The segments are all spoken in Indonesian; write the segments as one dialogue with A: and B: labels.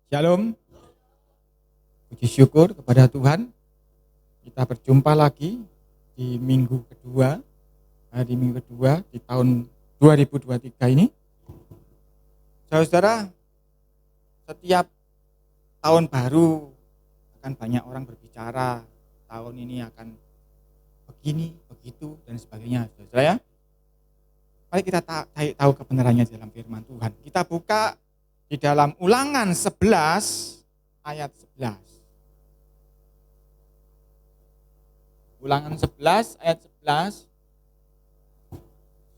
A: Shalom, puji syukur kepada Tuhan. Kita berjumpa lagi di minggu kedua, di tahun 2023 ini. Saudara-saudara, setiap tahun baru akan banyak orang berbicara, tahun ini akan begini, begitu, dan sebagainya. Saudara ya, mari kita cari tahu kebenarannya dalam firman Tuhan. Kita buka di dalam Ulangan 11 ayat 11. Ulangan 11 ayat 11,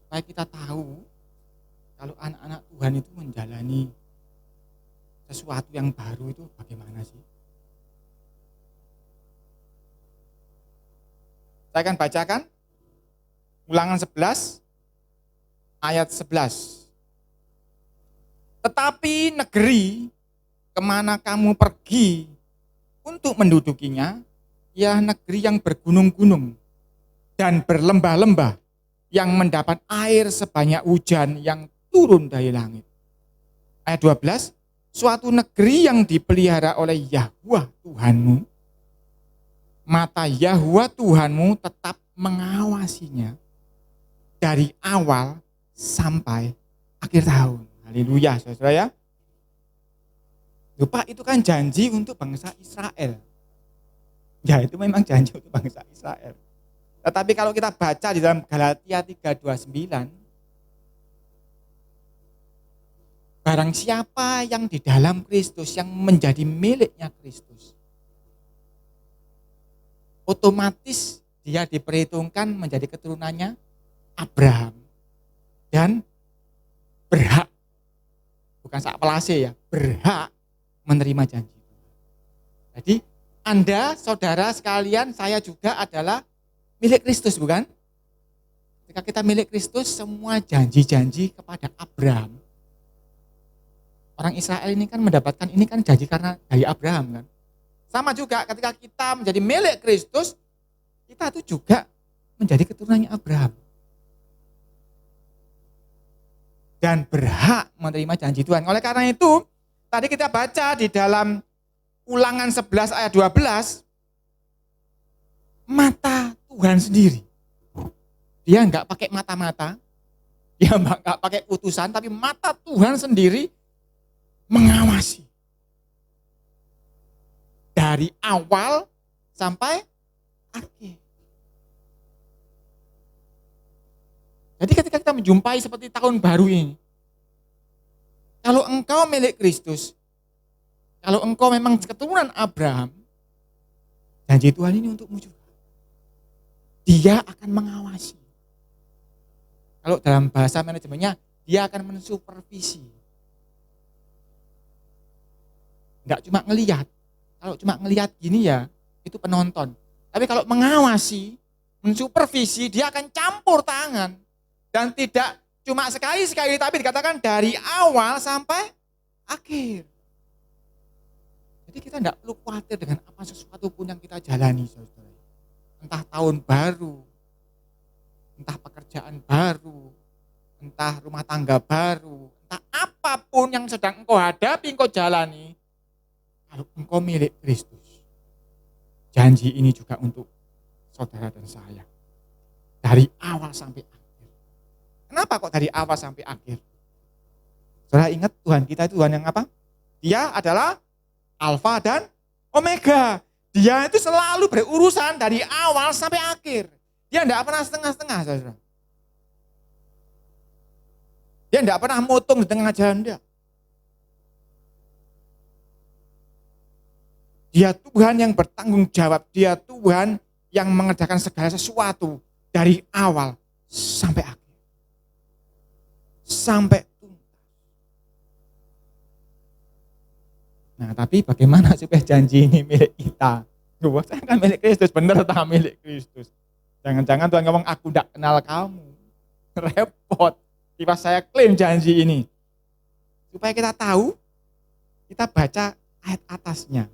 A: supaya kita tahu kalau anak-anak Tuhan itu menjalani sesuatu yang baru itu bagaimana sih. Saya akan bacakan Ulangan 11 ayat 11. Tetapi negeri kemana kamu pergi untuk mendudukinya, ya negeri yang bergunung-gunung dan berlembah-lembah, yang mendapat air sebanyak hujan yang turun dari langit. Ayat 12, suatu negeri yang dipelihara oleh Yahweh Tuhanmu, mata Yahweh Tuhanmu tetap mengawasinya dari awal sampai akhir tahun. Haleluya, saudara ya. Lupa itu kan janji untuk bangsa Israel. Ya, itu memang janji untuk bangsa Israel. Tetapi kalau kita baca di dalam Galatia 3:29, barang siapa yang di dalam Kristus, yang menjadi miliknya Kristus, otomatis dia diperhitungkan menjadi keturunannya Abraham dan berhak, bukan sak pelase ya, berhak menerima janji. Jadi Anda, saudara sekalian, saya juga adalah milik Kristus, bukan? Ketika kita milik Kristus, semua janji-janji kepada Abraham. Orang Israel ini kan mendapatkan ini kan janji karena dari Abraham kan. Sama juga ketika kita menjadi milik Kristus, kita itu juga menjadi keturunannya Abraham. Dan berhak menerima janji Tuhan. Oleh karena itu, tadi kita baca di dalam Ulangan 11 ayat 12, mata Tuhan sendiri. Dia enggak pakai mata-mata, dia enggak pakai utusan, tapi mata Tuhan sendiri mengawasi. Dari awal sampai akhir. Jadi ketika kita menjumpai seperti tahun baru ini, kalau engkau milik Kristus, kalau engkau memang keturunan Abraham, janji Tuhan ini untukmu juga. Dia akan mengawasi. Kalau dalam bahasa manajemennya, dia akan mensupervisi. Enggak cuma ngelihat. Kalau cuma ngelihat gini ya, itu penonton. Tapi kalau mengawasi, mensupervisi, dia akan campur tangan. Dan tidak cuma sekali-sekali, tapi dikatakan dari awal sampai akhir. Jadi kita tidak perlu khawatir dengan apa sesuatu pun yang kita jalani, saudara. Entah tahun baru, entah pekerjaan baru, entah rumah tangga baru, entah apapun yang sedang engkau hadapi, engkau jalani, kalau engkau milik Kristus, janji ini juga untuk saudara dan saya. Dari awal sampai akhir. Kenapa kok dari awal sampai akhir? Saudara ingat Tuhan kita itu Tuhan yang apa? Dia adalah Alfa dan Omega. Dia itu selalu berurusan dari awal sampai akhir. Dia tidak pernah setengah-setengah, saudara. Dia tidak pernah motong di tengah jalan. Dia Tuhan yang bertanggung jawab. Dia Tuhan yang mengerjakan segala sesuatu dari awal sampai akhir. Sampai tuntas. Nah, tapi bagaimana supaya janji ini milik kita? Wah, saya kan milik Kristus, benar tak milik Kristus. Jangan-jangan Tuhan ngomong, aku tidak kenal kamu. Repot. Tiba saya klaim janji ini. Supaya kita tahu, kita baca ayat atasnya.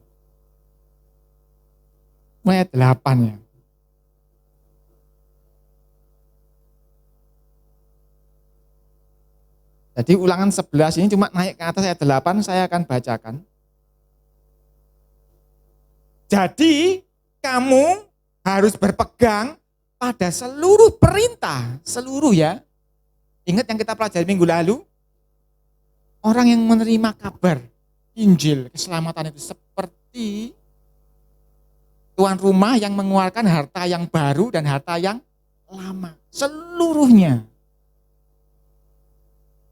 A: Mulai ayat 8 ya. Jadi Ulangan 11 ini cuma naik ke atas ayat 8, saya akan bacakan. Jadi kamu harus berpegang pada seluruh perintah, seluruh ya. Ingat yang kita pelajari minggu lalu? Orang yang menerima kabar Injil, keselamatan itu seperti tuan rumah yang mengeluarkan harta yang baru dan harta yang lama. Seluruhnya.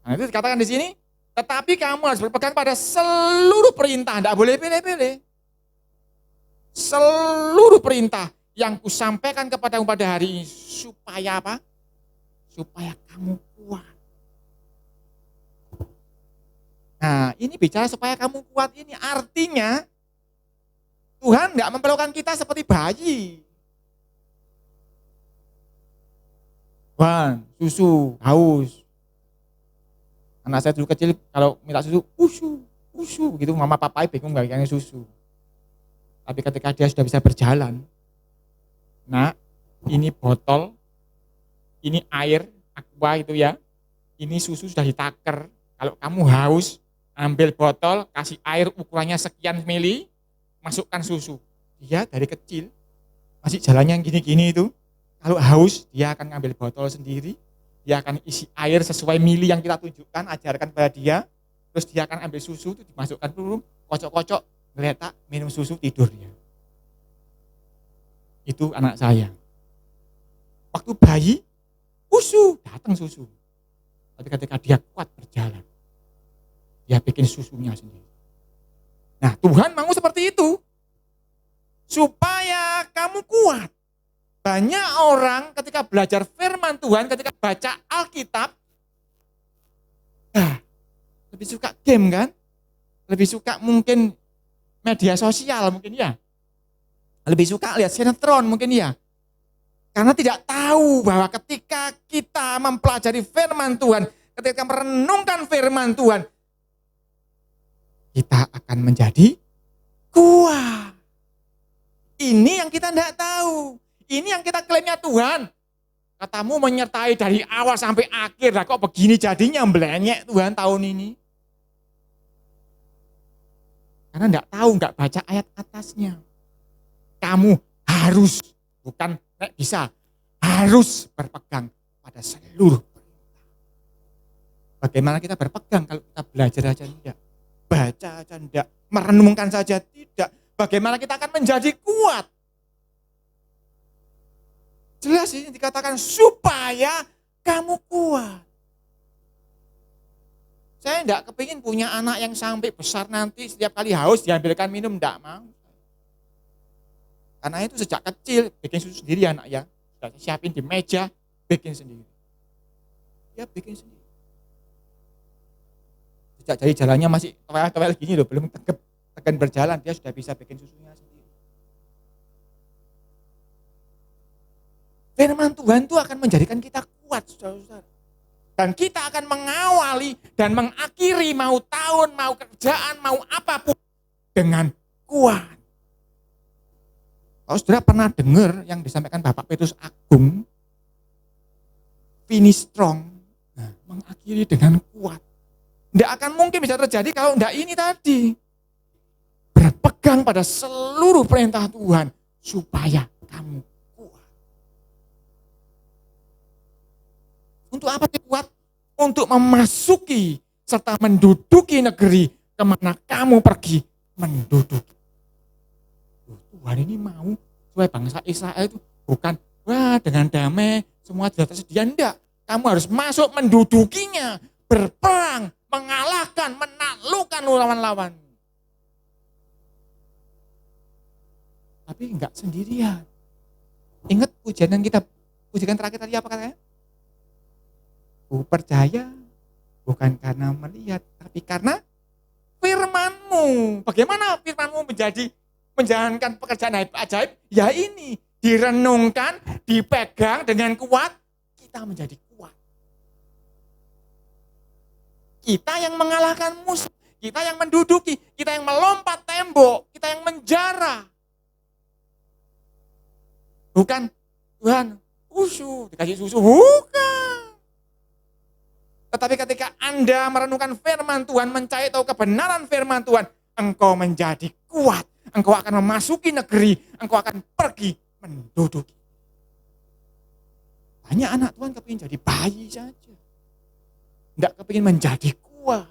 A: Nah itu dikatakan di sini, tetapi kamu harus berpegang pada seluruh perintah, tidak boleh pilih-pilih. Seluruh perintah yang kusampaikan kepadamu pada hari ini, supaya apa? Supaya kamu kuat. Nah ini bicara supaya kamu kuat ini artinya Tuhan nggak memperlakukan kita seperti bayi. Tuhan, susu, haus. Anak saya dulu kecil kalau minta susu, usu, begitu mama papai bingung nggak bikinin susu. Tapi ketika dia sudah bisa berjalan, nah ini botol, ini air, aqua itu ya, ini susu sudah ditaker. Kalau kamu haus, ambil botol, kasih air ukurannya sekian mili, masukkan susu. Dia dari kecil, masih jalannya gini-gini itu, kalau haus dia akan ngambil botol sendiri, dia akan isi air sesuai mili yang kita tunjukkan, ajarkan pada dia, terus dia akan ambil susu, itu dimasukkan dulu, kocok-kocok, ngeletak, minum susu, tidur dia. Itu anak saya. Waktu bayi, datang susu. Tapi ketika dia kuat berjalan, dia bikin susunya sendiri. Nah Tuhan mau seperti itu. Supaya kamu kuat. Banyak orang ketika belajar firman Tuhan, ketika baca Alkitab, lebih suka game kan? Lebih suka mungkin media sosial mungkin ya. Lebih suka lihat sinetron mungkin ya. Karena tidak tahu bahwa ketika kita mempelajari firman Tuhan, ketika merenungkan firman Tuhan, kita akan menjadi kuat. Ini yang kita tidak tahu. Ini yang kita klaimnya Tuhan. Katamu menyertai dari awal sampai akhir. Lah kok begini jadinya mblenyek Tuhan tahun ini. Karena enggak tahu, enggak baca ayat atasnya. Kamu harus, bukan bisa, harus berpegang pada seluruh perintah. Bagaimana kita berpegang kalau kita belajar aja tidak? Baca aja tidak? Merenungkan saja tidak? Bagaimana kita akan menjadi kuat? Jelas ini dikatakan supaya kamu kuat. Saya enggak kepingin punya anak yang sampai besar nanti setiap kali haus diambilkan minum, enggak mau. Karena itu sejak kecil bikin susu sendiri anak ya. Sudah siapin di meja, bikin sendiri. Ya bikin sendiri. Sejak dari jalannya masih towel gini loh, belum tekan berjalan, dia sudah bisa bikin susunya sendiri. Firman Tuhan itu akan menjadikan kita kuat, saudara-saudara. Dan kita akan mengawali dan mengakhiri mau tahun, mau kerjaan, mau apapun dengan kuat. Kalau saudara pernah dengar yang disampaikan Bapak Petrus Agung, finish strong, mengakhiri dengan kuat. Tidak akan mungkin bisa terjadi kalau tidak ini tadi. Berpegang pada seluruh perintah Tuhan supaya kamu kuat. Untuk apa sih kuat? Untuk memasuki serta menduduki negeri kemana kamu pergi menduduki. Tuhan ini mau supaya bangsa Israel itu bukan dengan damai semua sudah tersedia, enggak. Kamu harus masuk mendudukinya, berperang, mengalahkan, menaklukkan lawan-lawan. Tapi enggak sendirian. Ingat pujian yang kita pujikan terakhir tadi apa katanya? Ku percaya bukan karena melihat, tapi karena firman-Mu. Bagaimana firman-Mu menjalankan pekerjaan ajaib? Ya ini, direnungkan, dipegang dengan kuat, kita menjadi kuat. Kita yang mengalahkan musuh, kita yang menduduki, kita yang melompat tembok, kita yang menjara. Bukan, Tuhan, dikasih susu, bukan. Tetapi ketika Anda merenungkan firman Tuhan, mencari tahu kebenaran firman Tuhan, engkau menjadi kuat, engkau akan memasuki negeri, engkau akan pergi menduduki. Banyak anak Tuhan kepingin jadi bayi saja. Tidak kepingin menjadi kuat.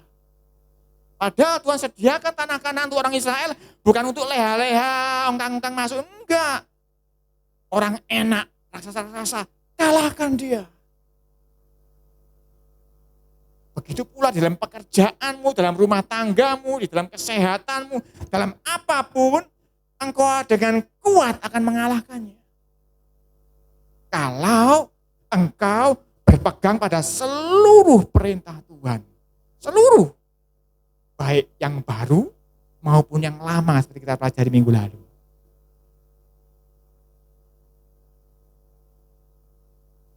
A: Padahal Tuhan sediakan tanah Kanaan untuk orang Israel, bukan untuk leha-leha, ongkang-ongkang masuk. Enggak. Orang enak, raksasa-raksasa, kalahkan dia. Begitu pula dalam pekerjaanmu, dalam rumah tanggamu, di dalam kesehatanmu, dalam apapun, engkau dengan kuat akan mengalahkannya. Kalau engkau berpegang pada seluruh perintah Tuhan. Seluruh. Baik yang baru maupun yang lama seperti kita pelajari minggu lalu.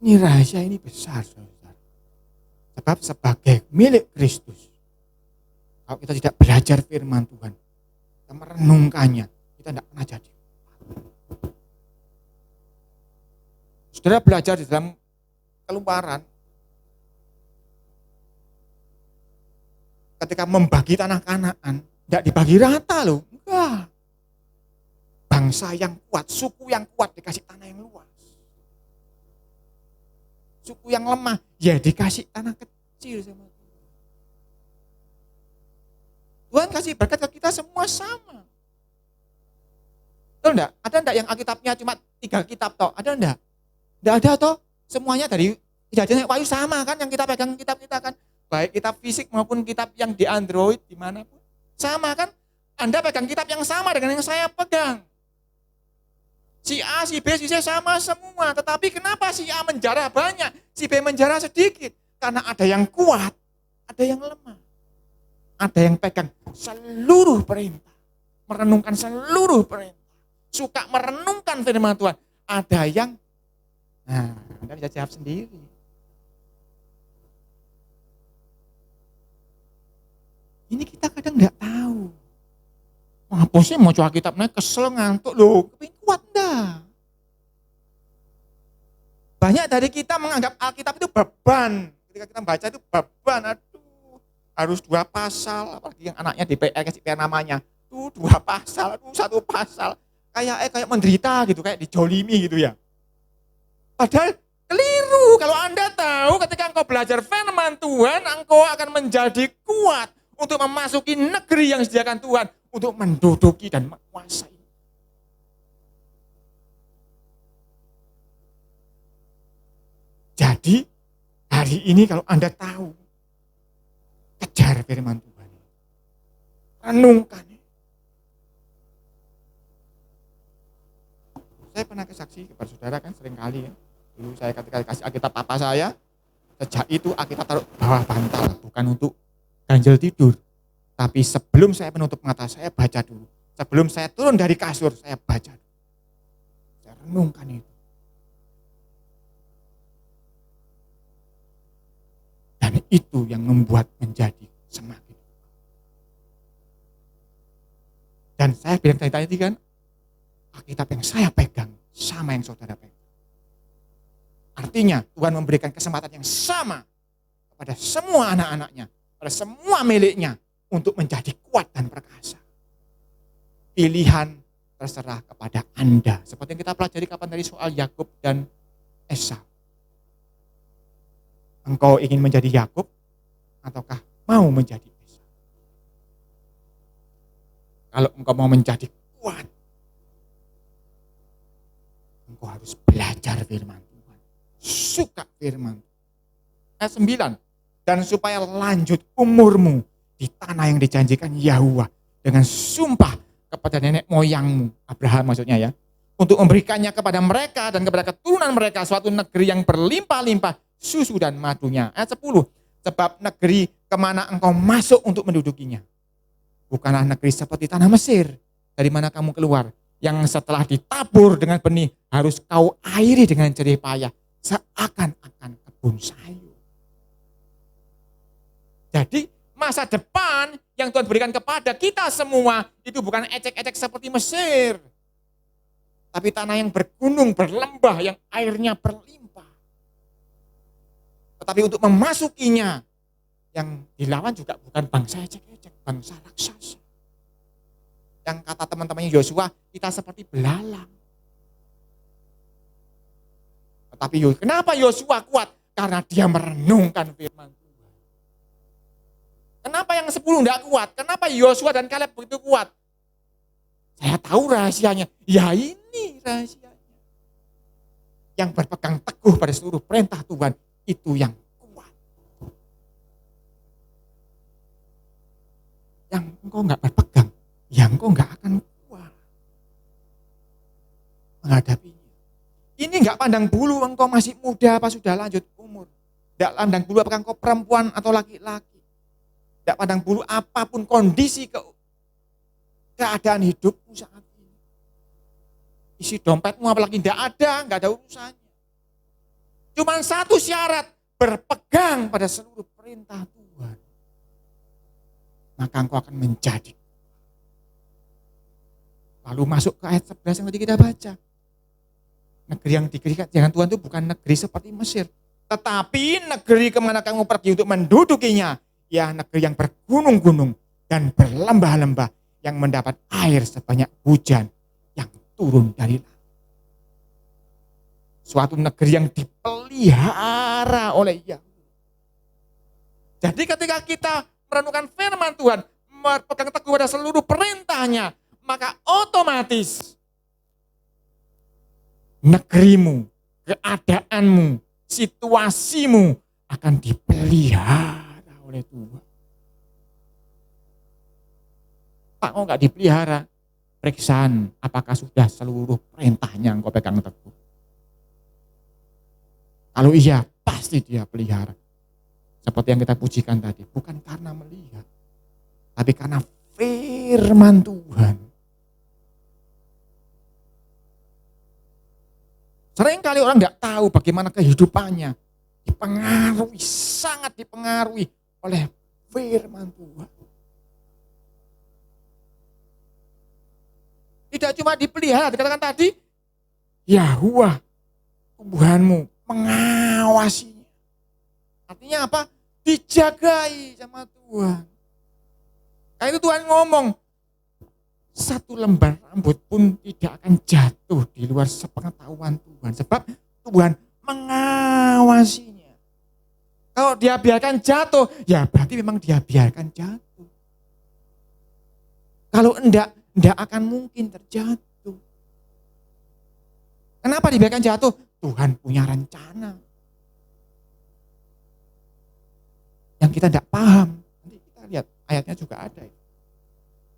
A: Ini rahasia ini besar, saudara. Sebab sebagai milik Kristus, kalau kita tidak belajar firman Tuhan, kita merenungkannya, kita tidak pernah jadi. Saudara belajar di dalam Keluaran, ketika membagi tanah Kanaan, tidak dibagi rata loh, enggak. Bangsa yang kuat, suku yang kuat dikasih tanah yang luas. Suku yang lemah, ya dikasih tanah kecil sama Tuhan. Tuhan kasih berkat ke kita semua sama. Betul enggak? Ada enggak yang Alkitabnya cuma 3 kitab toh? Ada enggak? Enggak ada toh? Semuanya dari Kejadian Wahyu sama kan yang kita pegang kitab kita kan. Baik kitab fisik maupun kitab yang di Android dimanapun. Sama kan? Anda pegang kitab yang sama dengan yang saya pegang. Si A, si B, si C sama semua. Tetapi kenapa si A menjara banyak, si B menjara sedikit? Karena ada yang kuat, ada yang lemah. Ada yang pegang seluruh perintah. Merenungkan seluruh perintah. Suka merenungkan firman Tuhan. Ada yang, nah Anda bisa jawab sendiri. Ini kita kadang nggak tahu. Apa sih mau coba kitabnya kesel ngantuk loh, kepingin kuat enggak. Banyak dari kita menganggap Alkitab itu beban. Ketika kita baca itu beban, aduh harus 2 pasal, apalagi yang anaknya DPR kasih PR namanya. Tuh 2 pasal, aduh 1 pasal. Kayak menderita gitu, kayak dijolimi gitu ya. Padahal keliru. Kalau Anda tahu ketika engkau belajar firman Tuhan, engkau akan menjadi kuat untuk memasuki negeri yang disediakan Tuhan, untuk menduduki dan menguasai. Jadi, hari ini kalau Anda tahu, kejar firman Tuhan. Renungkan. Saya pernah kesaksi kepada saudara kan seringkali ya. Dulu saya ketika kasih Alkitab papa saya, sejak itu Alkitab taruh bawah bantal, bukan untuk ganjel tidur. Tapi sebelum saya menutup mata, saya baca dulu. Sebelum saya turun dari kasur, saya baca dulu. Saya renungkan itu. Dan itu yang membuat menjadi semakin. Dan saya bilang tadi kan, Alkitab yang saya pegang sama yang saudara pegang. Artinya Tuhan memberikan kesempatan yang sama kepada semua anak-anaknya, pada semua miliknya untuk menjadi kuat dan perkasa. Pilihan terserah kepada Anda. Seperti yang kita pelajari kapan dari soal Yakub dan Esau. Engkau ingin menjadi Yakub ataukah mau menjadi Esau? Kalau engkau mau menjadi kuat, engkau harus belajar firman Tuhan. Suka firman. Ayat 9. Dan supaya lanjut umurmu di tanah yang dijanjikan Yahuwah dengan sumpah kepada nenek moyangmu, Abraham maksudnya ya, untuk memberikannya kepada mereka dan kepada keturunan mereka suatu negeri yang berlimpah-limpah susu dan madunya. Ayat 10. Sebab negeri kemana engkau masuk untuk mendudukinya bukanlah negeri seperti tanah Mesir dari mana kamu keluar, yang setelah ditabur dengan benih harus kau airi dengan jerih payah seakan-akan kebun sayur. Jadi masa depan yang Tuhan berikan kepada kita semua itu bukan ecek-ecek seperti Mesir. Tapi tanah yang bergunung, berlembah, yang airnya berlimpah. Tetapi untuk memasukinya, yang dilawan juga bukan bangsa ecek-ecek, bangsa raksasa. Yang kata teman-temannya Yosua, kita seperti belalang. Tetapi kenapa Yosua kuat? Karena dia merenungkan firman Tuhan. Kenapa yang 10 enggak kuat? Kenapa Yosua dan Kaleb begitu kuat? Saya tahu rahasianya. Ya ini rahasianya. Yang berpegang teguh pada seluruh perintah Tuhan, itu yang kuat. Yang engkau enggak berpegang, yang engkau enggak akan kuat menghadapinya. Ini enggak pandang bulu engkau masih muda apa sudah lanjut umur. Enggak pandang bulu apakah engkau perempuan atau laki-laki. Enggak pandang bulu apapun kondisi keadaan hidupmu saat ini. Isi dompetmu apalagi enggak ada urusannya. Cuma satu syarat, berpegang pada seluruh perintah Tuhan. Maka engkau akan menjadi. Lalu masuk ke ayat 11 yang tadi kita baca. Negeri yang diberikan jangan Tuhan itu bukan negeri seperti Mesir. Tetapi negeri kemana kamu pergi untuk mendudukinya. Ya negeri yang bergunung-gunung dan berlembah-lembah. Yang mendapat air sebanyak hujan yang turun dari langit. Suatu negeri yang dipelihara oleh Yahweh. Jadi ketika kita merenungkan firman Tuhan. Berpegang teguh pada seluruh perintahnya. Maka otomatis negerimu, keadaanmu, situasimu akan dipelihara oleh Tuhan. Pak, kok enggak dipelihara? Periksaan apakah sudah seluruh perintahnya engkau pegang teguh. Kalau iya, pasti dia pelihara. Seperti yang kita pujikan tadi, bukan karena melihat, tapi karena firman Tuhan. Seringkali orang enggak tahu bagaimana kehidupannya dipengaruhi, sangat dipengaruhi oleh firman Tuhan. Tidak cuma dipelihara, dikatakan tadi, Yahuwah tumbuhanmu mengawasinya. Artinya apa? Dijagai sama Tuhan. Kayak itu Tuhan ngomong, satu lembar rambut pun tidak akan jatuh di luar sepengetahuan Tuhan. Sebab Tuhan mengawasinya. Kalau dia biarkan jatuh, ya berarti memang dia biarkan jatuh. Kalau enggak akan mungkin terjatuh. Kenapa dibiarkan jatuh? Tuhan punya rencana. Yang kita enggak paham. Nanti kita lihat ayatnya juga ada.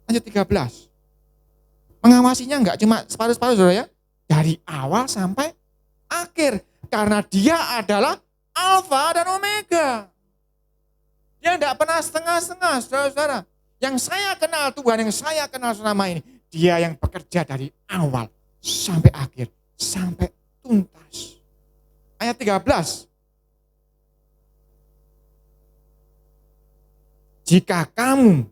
A: Lanjut 13. Mengawasinya enggak cuma separuh-separuh saudara ya. Dari awal sampai akhir. Karena dia adalah Alfa dan Omega. Dia enggak pernah setengah-setengah saudara-saudara. Yang saya kenal Tuhan, yang saya kenal selama ini. Dia yang bekerja dari awal sampai akhir. Sampai tuntas. Ayat 13. Jika kamu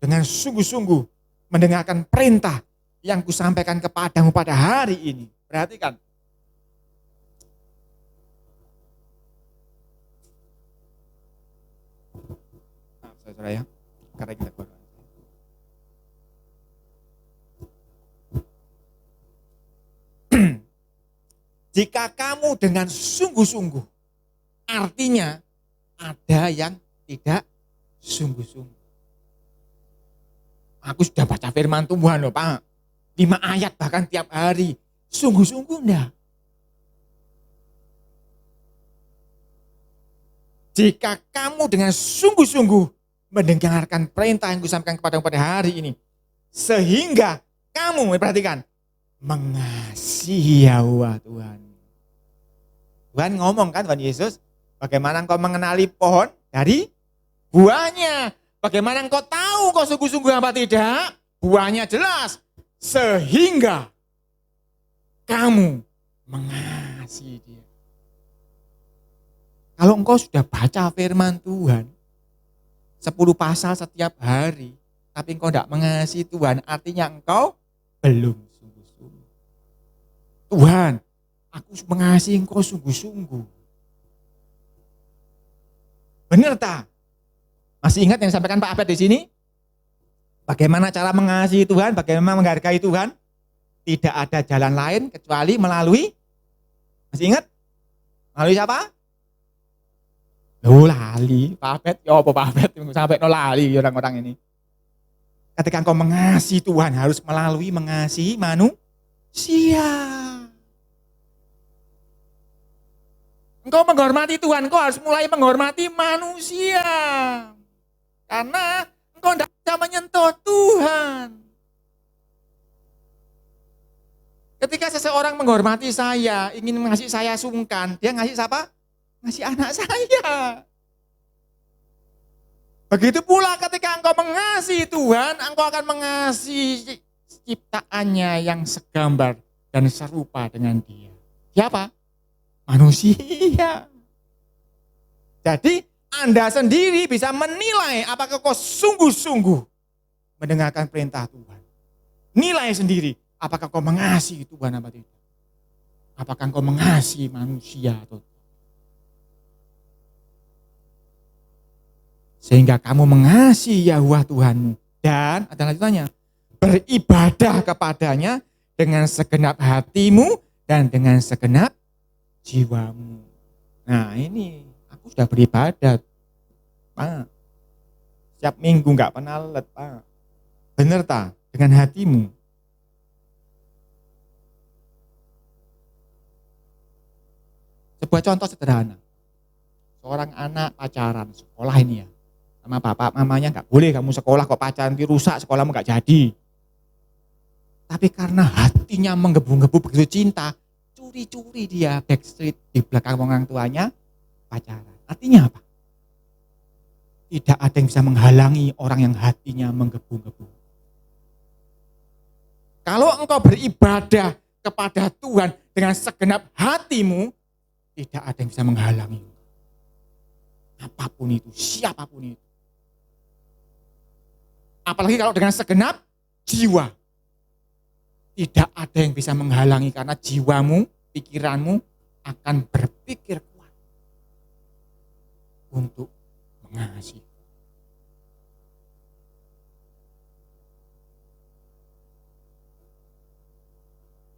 A: dengan sungguh-sungguh mendengarkan perintah yang kusampaikan kepadamu pada hari ini. Perhatikan. Maaf saudara ya. Karena kita keluar. Jika kamu dengan sungguh-sungguh, artinya ada yang tidak sungguh-sungguh. Aku sudah baca firman Tuhan loh Pak. 5 ayat bahkan tiap hari. Sungguh-sungguh enggak. Jika kamu dengan sungguh-sungguh mendengarkan perintah yang kusampaikan kepadamu pada hari ini. Sehingga kamu, perhatikan, mengasihi Yahweh Tuhan. Tuhan ngomong kan Tuhan Yesus, bagaimana engkau mengenali pohon dari buahnya. Bagaimana engkau tahu kau sungguh-sungguh apa tidak? Buahnya jelas. Sehingga kamu mengasihi dia. Kalau engkau sudah baca firman Tuhan, 10 pasal setiap hari, tapi engkau tidak mengasihi Tuhan, artinya engkau belum sungguh-sungguh. Tuhan, aku mengasihi engkau sungguh-sungguh. Benar tak? Masih ingat yang disampaikan Pak Abed di sini? Bagaimana cara mengasihi Tuhan, bagaimana menghargai Tuhan? Tidak ada jalan lain kecuali melalui, masih ingat? Melalui siapa? Lali, Pak Abed, ya apa Pak Abed, sampai lali orang-orang ini. Ketika engkau mengasihi Tuhan harus melalui mengasihi manusia. Engkau menghormati Tuhan, engkau harus mulai menghormati manusia. Karena engkau tidak bisa menyentuh Tuhan. Ketika seseorang menghormati saya, ingin ngasih saya sungkan, dia ngasih siapa? Ngasih anak saya. Begitu pula ketika engkau mengasihi Tuhan, engkau akan mengasihi ciptaannya yang segambar dan serupa dengan dia. Siapa? Manusia. Jadi Anda sendiri bisa menilai apakah kau sungguh-sungguh mendengarkan perintah Tuhan. Nilai sendiri apakah kau mengasihi Tuhan atau tidak. Apakah kau mengasihi manusia atau tidak. Sehingga kamu mengasihi Yahweh Tuhanmu. Dan ada lanjutannya, beribadah kepadanya dengan segenap hatimu dan dengan segenap jiwamu. Nah ini, aku sudah beribadah, Pak. Setiap minggu gak pernah let, Pak. Bener tak? Dengan hatimu. Sebuah contoh sederhana. Seorang anak pacaran, sekolah ini ya. Sama bapak mamanya gak boleh kamu sekolah kok pacaran rusak, sekolahmu gak jadi. Tapi karena hatinya menggebu-gebu begitu cinta, curi-curi dia backstreet di belakang orang tuanya pacaran. Artinya apa? Tidak ada yang bisa menghalangi orang yang hatinya menggebu-gebu. Kalau engkau beribadah kepada Tuhan dengan segenap hatimu, tidak ada yang bisa menghalangi. Apapun itu, siapapun itu. Apalagi kalau dengan segenap jiwa. Tidak ada yang bisa menghalangi karena jiwamu, pikiranmu akan berpikir kuat untuk mengasihi.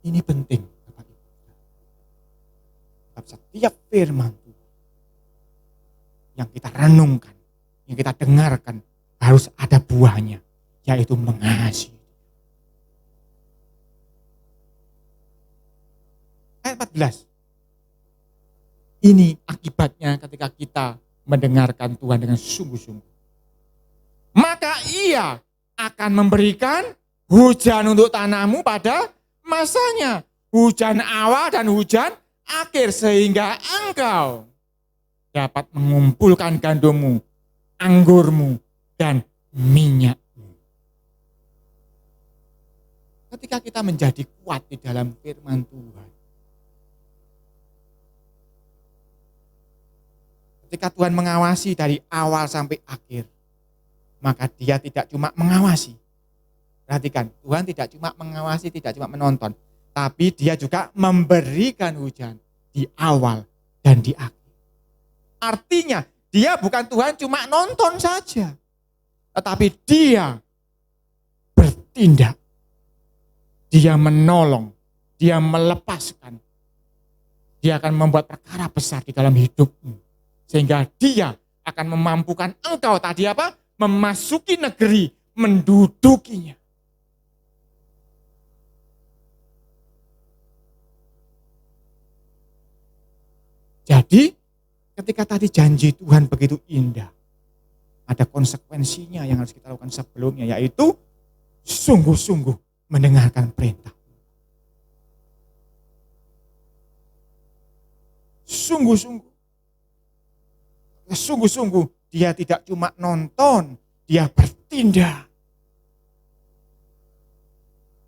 A: Ini penting, Bapak Ibu. Setiap firman Tuhan yang kita renungkan, yang kita dengarkan, harus ada buahnya, yaitu mengasihi. Ayat 14. Ini akibatnya ketika kita mendengarkan Tuhan dengan sungguh-sungguh. Maka ia akan memberikan hujan untuk tanahmu pada masanya. Hujan awal dan hujan akhir sehingga engkau dapat mengumpulkan gandummu, anggurmu, dan minyakmu. Ketika kita menjadi kuat di dalam firman Tuhan. Ketika Tuhan mengawasi dari awal sampai akhir. Maka dia tidak cuma mengawasi. Perhatikan, Tuhan tidak cuma mengawasi, tidak cuma menonton. Tapi dia juga memberikan hujan di awal dan di akhir. Artinya dia bukan Tuhan cuma nonton saja. Tetapi dia bertindak. Dia menolong. Dia melepaskan. Dia akan membuat perkara besar di dalam hidupmu. Sehingga dia akan memampukan engkau tadi apa? Memasuki negeri, mendudukinya. Jadi ketika tadi janji Tuhan begitu indah, ada konsekuensinya yang harus kita lakukan sebelumnya, yaitu sungguh-sungguh mendengarkan perintah. Sungguh-sungguh dia tidak cuma nonton, dia bertindak.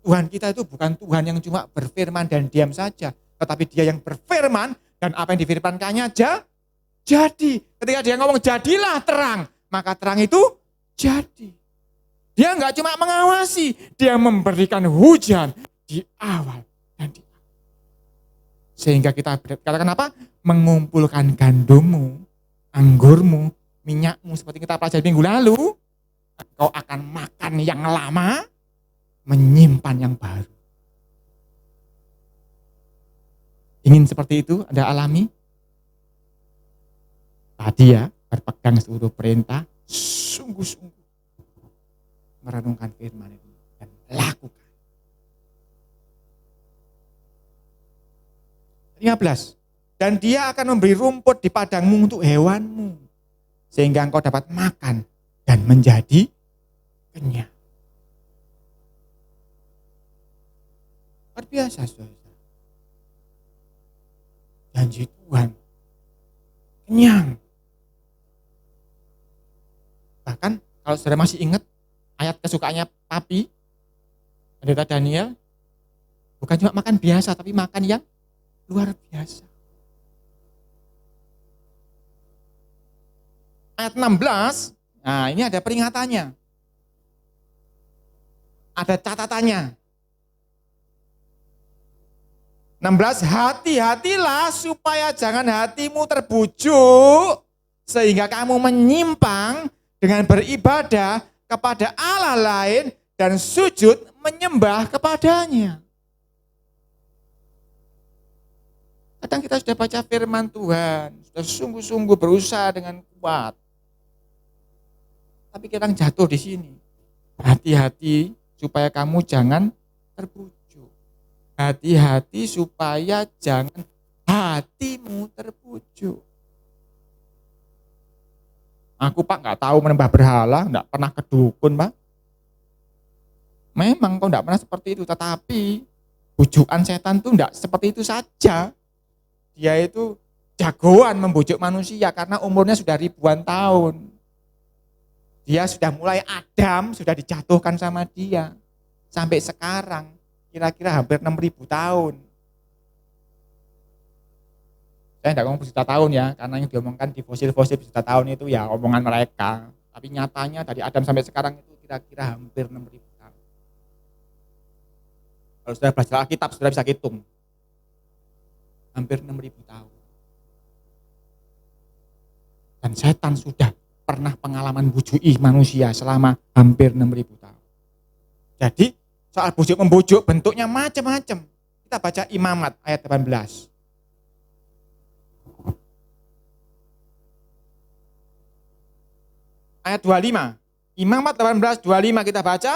A: Tuhan kita itu bukan Tuhan yang cuma berfirman dan diam saja, tetapi dia yang berfirman dan apa yang difirmankannya jadi. Ketika dia ngomong jadilah terang, maka terang itu jadi. Dia enggak cuma mengawasi, dia memberikan hujan di awal dan di akhir. Sehingga kita katakan apa? Mengumpulkan gandummu, anggurmu, minyakmu seperti kita pelajari minggu lalu. Engkau akan makan yang lama, menyimpan yang baru. Ingin seperti itu Anda alami? Tadi ya, berpegang seluruh perintah, sungguh-sungguh merenungkan firman itu dan lakukan. 15. Dan dia akan memberi rumput di padangmu untuk hewanmu, sehingga engkau dapat makan dan menjadi kenyang. Luar biasa, saudara. Janji Tuhan, kenyang. Bahkan kalau saudara masih ingat ayat kesukaannya Papi, pendeta Daniel, bukan cuma makan biasa, tapi makan yang luar biasa. Ayat 16, nah ini ada peringatannya. Ada catatannya. 16, hati-hatilah supaya jangan hatimu terbujuk sehingga kamu menyimpang dengan beribadah kepada Allah lain dan sujud menyembah kepadanya. Kadang kita sudah baca firman Tuhan, sudah sungguh-sungguh berusaha dengan kuat. Tapi kita jatuh di sini. Hati-hati supaya kamu jangan terbujuk. Hati-hati supaya jangan hatimu terpujuk. Aku Pak nggak tahu menyembah berhala, nggak pernah ke dukun Pak. Memang kau nggak pernah seperti itu, tetapi bujukan setan tuh nggak seperti itu saja. Dia itu jagoan membujuk manusia karena umurnya sudah ribuan tahun. Dia sudah mulai Adam, sudah dijatuhkan sama dia. Sampai sekarang. Kira-kira hampir 6.000 tahun. Saya tidak ngomong berjuta tahun ya, karena yang diomongkan di fosil-fosil berjuta tahun itu ya omongan mereka. Tapi nyatanya dari Adam sampai sekarang itu kira-kira hampir 6.000 tahun. Kalau sudah belajar Alkitab, sudah bisa hitung. Hampir 6.000 tahun. Dan setan sudah pernah pengalaman bujui manusia selama hampir 6.000 tahun. Jadi, soal bujuk-membujuk bentuknya macam-macam. Kita baca Imamat ayat 18. Ayat 25. Imamat 18:25 kita baca.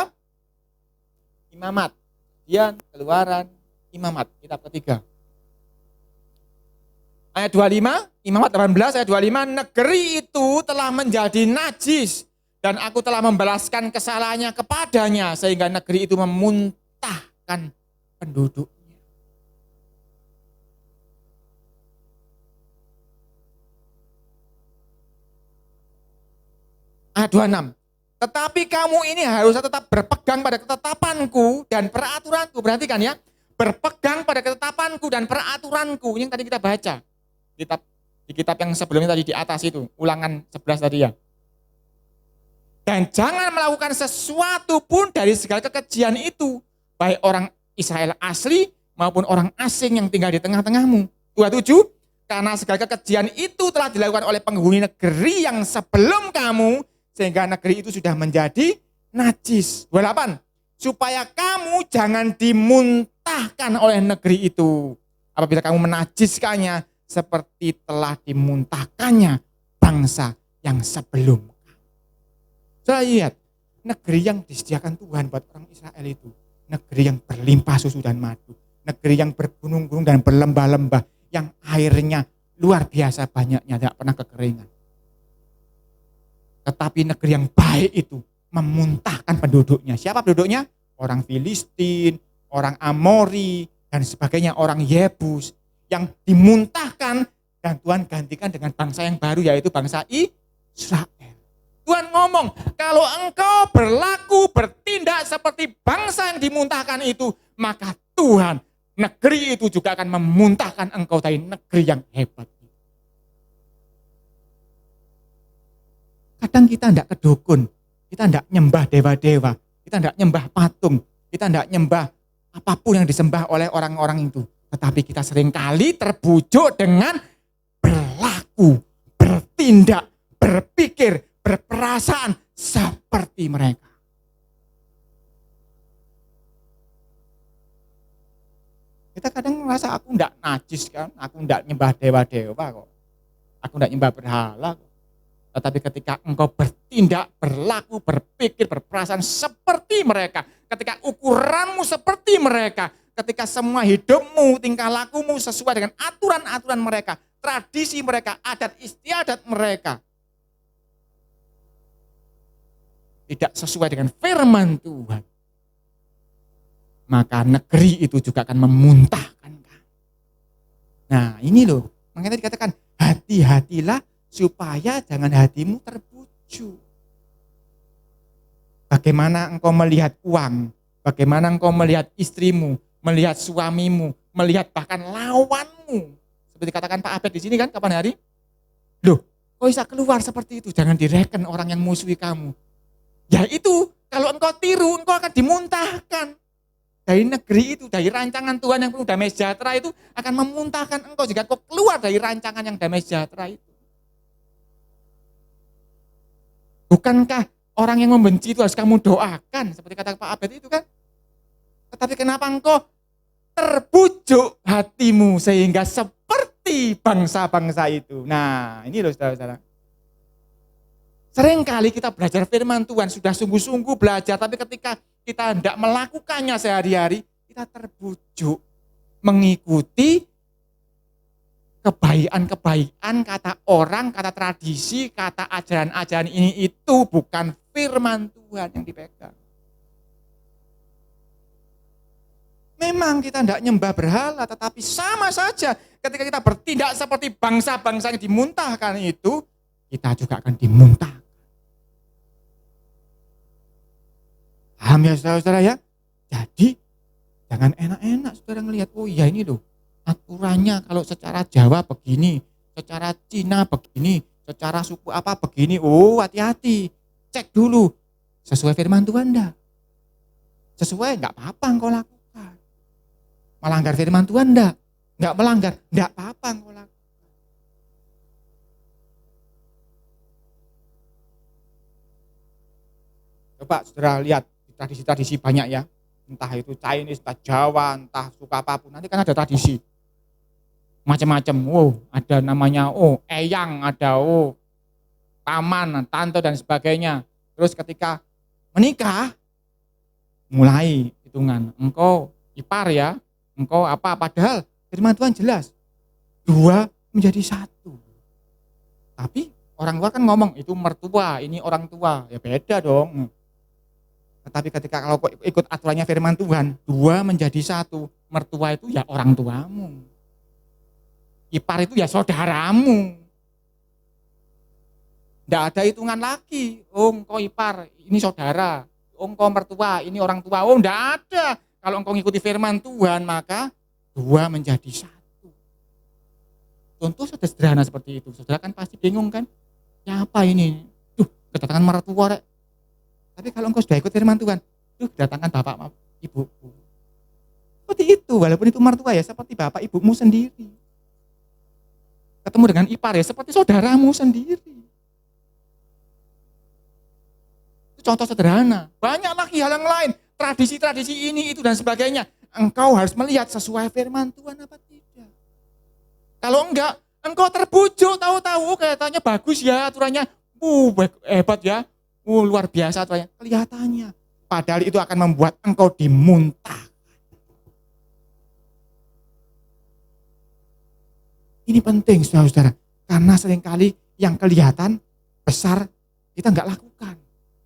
A: Imamat. Kemudian Keluaran, Imamat, kitab ketiga. Ayat 25, Imamat 18 ayat 25, negeri itu telah menjadi najis. Dan aku telah membalaskan kesalahannya kepadanya sehingga negeri itu memuntahkan penduduknya. Ayat 26. Tetapi kamu ini harus tetap berpegang pada ketetapanku dan peraturanku. Perhatikan ya, berpegang pada ketetapanku dan peraturanku. Yang tadi kita baca. Di kitab yang sebelumnya tadi di atas itu, Ulangan 11 tadi ya. Dan jangan melakukan sesuatu pun dari segala kekejian itu. Baik orang Israel asli maupun orang asing yang tinggal di tengah-tengahmu. 27. Karena segala kekejian itu telah dilakukan oleh penghuni negeri yang sebelum kamu. Sehingga negeri itu sudah menjadi najis. 28. Supaya kamu jangan dimuntahkan oleh negeri itu. Apabila kamu menajiskannya seperti telah dimuntahkannya bangsa yang sebelum. Saya lihat, negeri yang disediakan Tuhan buat orang Israel itu, negeri yang berlimpah susu dan madu, negeri yang bergunung-gunung dan berlembah-lembah, yang airnya luar biasa banyaknya, tidak pernah kekeringan. Tetapi negeri yang baik itu memuntahkan penduduknya. Siapa penduduknya? Orang Filistin, orang Amori, dan sebagainya, orang Yebus, yang dimuntahkan dan Tuhan gantikan dengan bangsa yang baru, yaitu bangsa Israel. Tuhan ngomong, kalau engkau berlaku, bertindak seperti bangsa yang dimuntahkan itu, maka Tuhan, negeri itu juga akan memuntahkan engkau dari negeri yang hebat. Kadang kita tidak ke dukun, kita tidak nyembah dewa-dewa, kita tidak nyembah patung, kita tidak nyembah apapun yang disembah oleh orang-orang itu. Tetapi kita seringkali terbujuk dengan berlaku, bertindak, berpikir, berperasaan seperti mereka. Kita kadang merasa aku enggak najis kan, aku enggak nyembah dewa-dewa kok. Aku enggak nyembah berhala kok. Tetapi ketika engkau bertindak, berlaku, berpikir, berperasaan seperti mereka, ketika ukuranmu seperti mereka, ketika semua hidupmu, tingkah lakumu sesuai dengan aturan-aturan mereka, tradisi mereka, adat istiadat mereka, tidak sesuai dengan firman Tuhan, maka negeri itu juga akan memuntahkan kamu. Nah ini loh, makanya dikatakan hati-hatilah supaya jangan hatimu terbujuk. Bagaimana engkau melihat uang, bagaimana engkau melihat istrimu, melihat suamimu, melihat bahkan lawanmu. Seperti katakan Pak Abed di sini kan kapan hari? Loh, kok bisa keluar seperti itu? Jangan direken orang yang musuhi kamu. Ya itu, kalau engkau tiru, engkau akan dimuntahkan. Dari negeri itu, dari rancangan Tuhan yang penuh damai sejahtera itu akan memuntahkan engkau jika engkau keluar dari rancangan yang damai sejahtera itu. Bukankah orang yang membenci itu harus kamu doakan, seperti kata Pak Abed itu kan? Tetapi kenapa engkau terbujuk hatimu sehingga seperti bangsa-bangsa itu? Nah, ini loh saudara-saudara. Seringkali kita belajar firman Tuhan, sudah sungguh-sungguh belajar, tapi ketika kita tidak melakukannya sehari-hari, kita terbujuk mengikuti kebaikan-kebaikan, kata orang, kata tradisi, kata ajaran-ajaran ini itu bukan firman Tuhan yang dipegang. Memang kita tidak nyembah berhala, tetapi sama saja ketika kita bertindak seperti bangsa-bangsa yang dimuntahkan itu, kita juga akan dimuntahkan. Paham ya saudara-saudara ya? Jadi jangan enak-enak saudara ngelihat, oh iya ini loh aturannya kalau secara Jawa begini, secara Cina begini, secara suku apa begini. Oh hati-hati, cek dulu sesuai firman Tuhan enggak? Sesuai enggak apa-apa engkau lakukan. Melanggar firman Tuhan enggak? Enggak melanggar, enggak apa-apa engkau lakukan. Coba saudara lihat tradisi-tradisi banyak ya, entah itu Chinese, entah Jawa, entah suka apapun, nanti kan ada tradisi macam-macam. Oh, ada namanya eyang, ada paman, tante dan sebagainya. Terus ketika menikah, mulai hitungan, engkau ipar ya, engkau apa, padahal firman Tuhan jelas, 2 menjadi 1. Tapi orang luar kan ngomong, itu mertua, ini orang tua, ya beda dong. Tetapi ketika kalau ikut aturannya firman Tuhan, 2 menjadi 1, mertua itu ya orang tuamu. Ipar itu ya saudaramu. Tidak ada hitungan lagi. Oh engkau ipar, ini saudara. Oh engkau mertua, ini orang tua. Oh tidak ada. Kalau engkau ngikuti firman Tuhan, maka 2 menjadi 1. Contoh sederhana seperti itu. Saudara kan pasti bingung kan? Ya apa ini? Kedatangan mertua rek. Tapi kalau engkau sudah ikut firman Tuhan, kedatangan bapak ibuku. Seperti itu, walaupun itu mertua ya seperti bapak ibumu sendiri. Ketemu dengan ipar ya seperti saudaramu sendiri. Itu contoh sederhana. Banyak lagi hal yang lain, tradisi-tradisi ini, itu dan sebagainya. Engkau harus melihat sesuai firman Tuhan apa tidak. Kalau enggak, engkau terbujuk, tahu-tahu kelihatannya bagus ya aturannya, hebat ya, luar biasa aturannya, kelihatannya. Padahal itu akan membuat engkau dimuntah. Ini penting saudara-saudara, karena seringkali yang kelihatan besar kita enggak lakukan.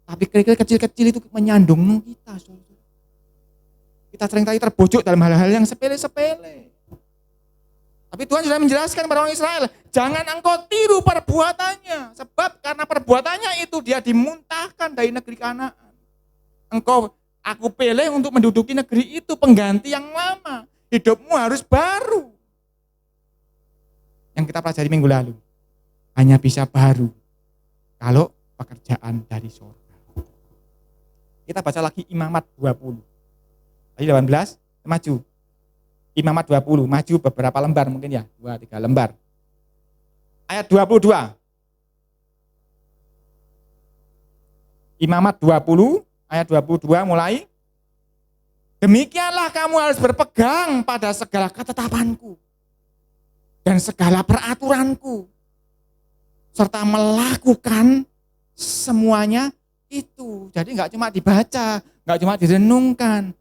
A: Tapi kecil-kecil itu menyandung kita. Saudara. Kita seringkali terbujuk dalam hal-hal yang sepele-sepele. Tapi Tuhan sudah menjelaskan kepada orang Israel, jangan engkau tiru perbuatannya. Sebab karena perbuatannya itu dia dimuntahkan dari negeri Kanaan. Aku pilih untuk menduduki negeri itu, pengganti yang lama. Hidupmu harus baru. Yang kita pelajari minggu lalu, hanya bisa baru kalau pekerjaan dari surga. Kita baca lagi Imamat 20. Tadi 18, maju. Imamat 20, maju beberapa lembar mungkin ya, 2-3 lembar. Ayat 22. Imamat 20 ayat 22 mulai. Demikianlah kamu harus berpegang pada segala ketetapanku dan segala peraturanku, serta melakukan semuanya itu. Jadi nggak cuma dibaca, nggak cuma direnungkan,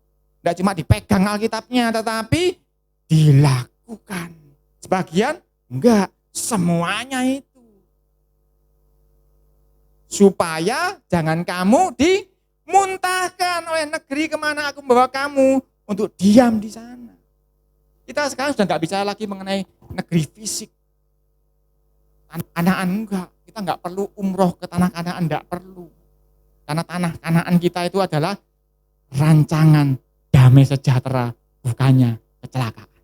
A: nggak cuma dipegang Alkitabnya, tetapi dilakukan. Sebagian enggak, semuanya itu. Supaya jangan kamu dimuntahkan oleh negeri kemana aku membawa kamu untuk diam di sana. Kita sekarang sudah nggak bicara lagi mengenai negeri fisik. Tanah Kanaan enggak. Kita nggak perlu umroh ke tanah Kanaan, enggak perlu. Karena tanah Kanaan kita itu adalah rancangan damai sejahtera, bukannya kecelakaan.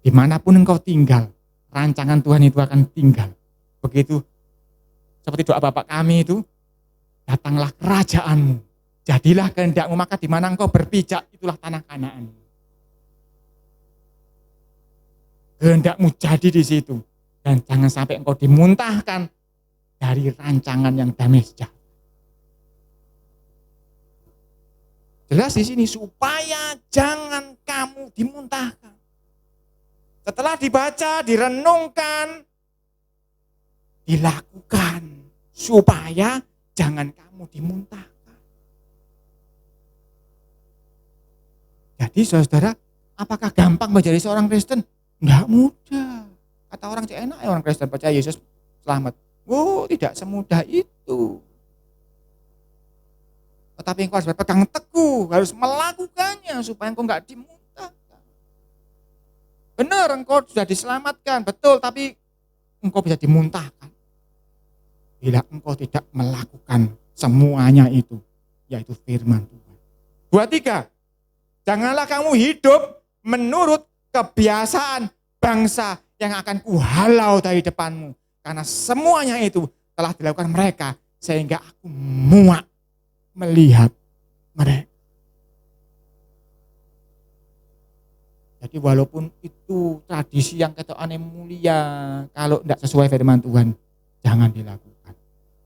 A: Dimanapun engkau tinggal, rancangan Tuhan itu akan tinggal. Begitu seperti doa Bapak kami itu, datanglah kerajaanmu, jadilah kehendakmu, maka di mana engkau berpijak, itulah tanah Kanaan. Kehendakmu jadi di situ, dan jangan sampai engkau dimuntahkan dari rancangan yang damai sejahtera. Jelas di sini, supaya jangan kamu dimuntahkan. Setelah dibaca, direnungkan, dilakukan, supaya jangan kamu dimuntahkan. Jadi saudara, apakah gampang menjadi seorang Kristen? Enggak mudah. Kata orang enak ya orang Kristen percaya Yesus selamat. Oh, tidak semudah itu. Tetapi engkau harus berpegang teguh, harus melakukannya supaya engkau enggak dimuntahkan. Benar, engkau sudah diselamatkan, betul, tapi engkau bisa dimuntahkan bila engkau tidak melakukan semuanya itu, yaitu firman Tuhan. 23, janganlah kamu hidup menurut kebiasaan bangsa yang akan kuhalau dari depanmu, karena semuanya itu telah dilakukan mereka, sehingga aku muak melihat mereka. Jadi walaupun itu tradisi yang ketokane mulia, kalau tidak sesuai firman Tuhan, jangan dilakukan.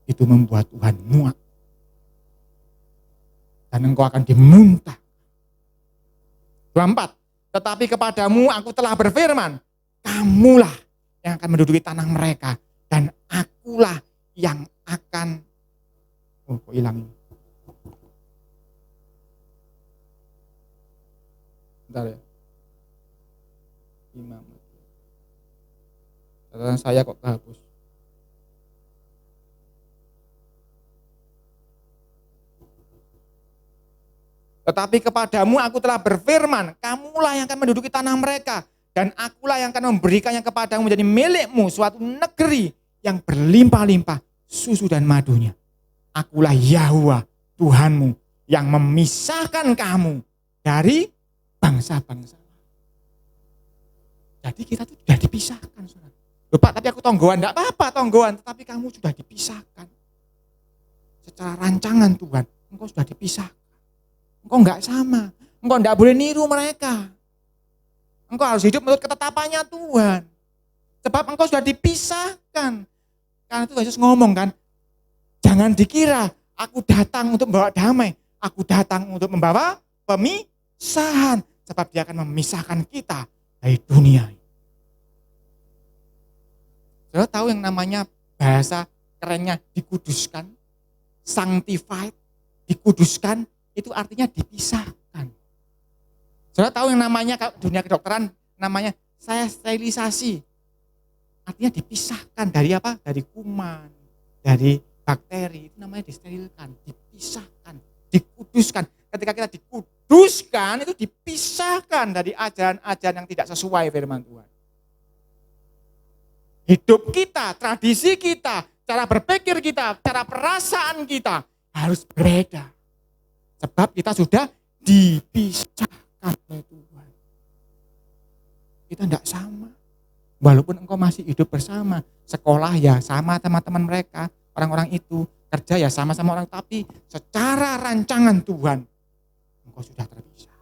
A: Itu membuat Tuhan muak. Dan engkau akan dimuntah. 24. Tetapi kepadamu aku telah berfirman, kamulah yang akan menduduki tanah mereka, dan akulah yang akan, kok hilang ini? Bentar ya. Imam. Catatan saya kok kehapus. Tetapi kepadamu aku telah berfirman, kamulah yang akan menduduki tanah mereka, dan akulah yang akan memberikannya kepadamu menjadi milikmu, suatu negeri yang berlimpah-limpah susu dan madunya. Akulah Yahuwah Tuhanmu yang memisahkan kamu dari bangsa-bangsa. Jadi kita tuh sudah dipisahkan, saudara. Loh Pak, tapi aku tonggoan, enggak apa-apa tonggoan, tetapi kamu sudah dipisahkan. Secara rancangan Tuhan, engkau sudah dipisahkan. Engkau enggak sama, engkau enggak boleh niru mereka. Engkau harus hidup menurut ketetapannya Tuhan. Sebab engkau sudah dipisahkan. Karena itu Yesus ngomong kan, jangan dikira aku datang untuk membawa damai, aku datang untuk membawa pemisahan. Sebab dia akan memisahkan kita dari dunia. Saudara tahu yang namanya bahasa kerennya dikuduskan, sanctified, dikuduskan, itu artinya dipisahkan. Saudara tahu yang namanya dunia kedokteran, namanya saya sterilisasi. Artinya dipisahkan dari apa? Dari kuman, dari bakteri, itu namanya disterilkan, dipisahkan, dikuduskan. Ketika kita dikuduskan, itu dipisahkan dari ajaran-ajaran yang tidak sesuai firman Tuhan. Hidup kita, tradisi kita, cara berpikir kita, cara perasaan kita harus berbeda. Sebab kita sudah dipisahkan oleh Tuhan. Kita tidak sama. Walaupun engkau masih hidup bersama, sekolah ya sama teman-teman mereka, orang-orang itu, kerja ya sama-sama orang, tapi secara rancangan Tuhan, engkau sudah terpisah.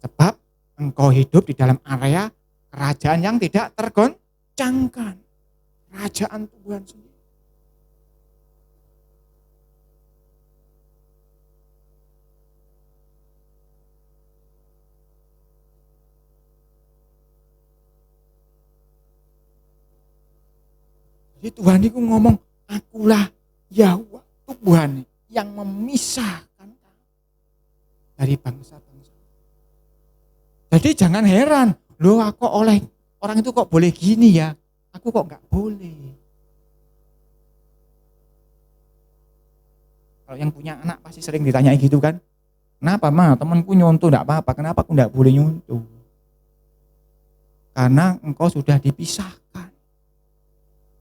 A: Sebab engkau hidup di dalam area kerajaan yang tidak tergoncangkan. Kerajaan Tuhan sendiri. Jadi Tuhan itu ngomong, akulah Yahweh, Tuhan yang memisahkan dari bangsa-bangsa. Jadi jangan heran, loh aku oleh orang itu kok boleh gini ya, aku kok nggak boleh. Kalau yang punya anak pasti sering ditanyai gitu kan, kenapa mah temanku nyontoh enggak apa-apa, kenapa aku enggak boleh nyontoh? Karena engkau sudah dipisahkan.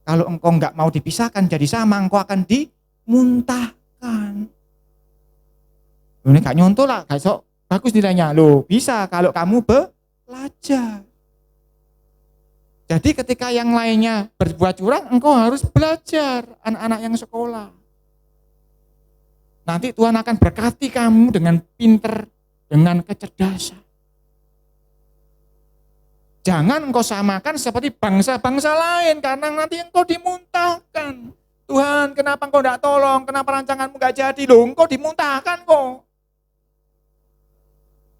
A: Kalau engkau enggak mau dipisahkan jadi sama, engkau akan dimuntahkan. Ini gak nyontoh lah, gak sok bagus nilainya. Loh bisa kalau kamu belajar. Jadi ketika yang lainnya berbuat curang, engkau harus belajar, anak-anak yang sekolah. Nanti Tuhan akan berkati kamu dengan pinter, dengan kecerdasan. Jangan engkau samakan seperti bangsa-bangsa lain, karena nanti engkau dimuntahkan. Tuhan, kenapa engkau tidak tolong? Kenapa rancanganmu gak jadi? Loh, engkau dimuntahkan kok.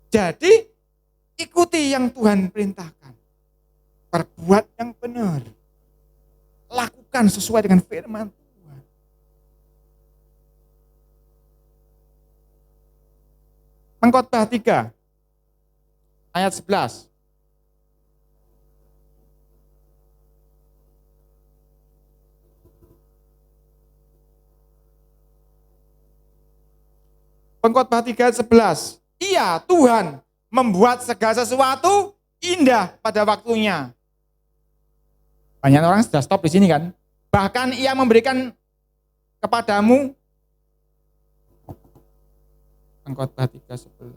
A: Jadi, ikuti yang Tuhan perintahkan. Perbuat yang benar. Lakukan sesuai dengan firman Tuhan. Pengkhotbah 3 ayat 11. Pengkhotbah 3:11. Iya, Tuhan membuat segala sesuatu indah pada waktunya. Banyak orang sudah stop di sini kan. Bahkan Ia memberikan kepadamu, Pengkhotbah 3:11.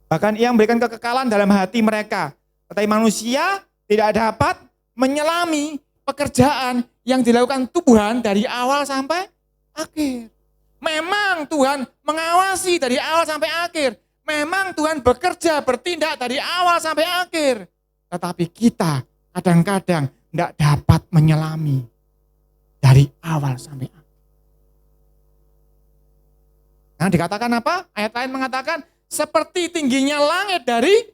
A: Bahkan Ia memberikan kekekalan dalam hati mereka. Tetapi manusia tidak dapat menyelami pekerjaan yang dilakukan Tuhan dari awal sampai akhir. Memang Tuhan mengawasi dari awal sampai akhir. Memang Tuhan bekerja, bertindak dari awal sampai akhir. Tetapi kita kadang-kadang tidak dapat menyelami dari awal sampai akhir. Nah, dikatakan apa? Ayat lain mengatakan, seperti tingginya langit dari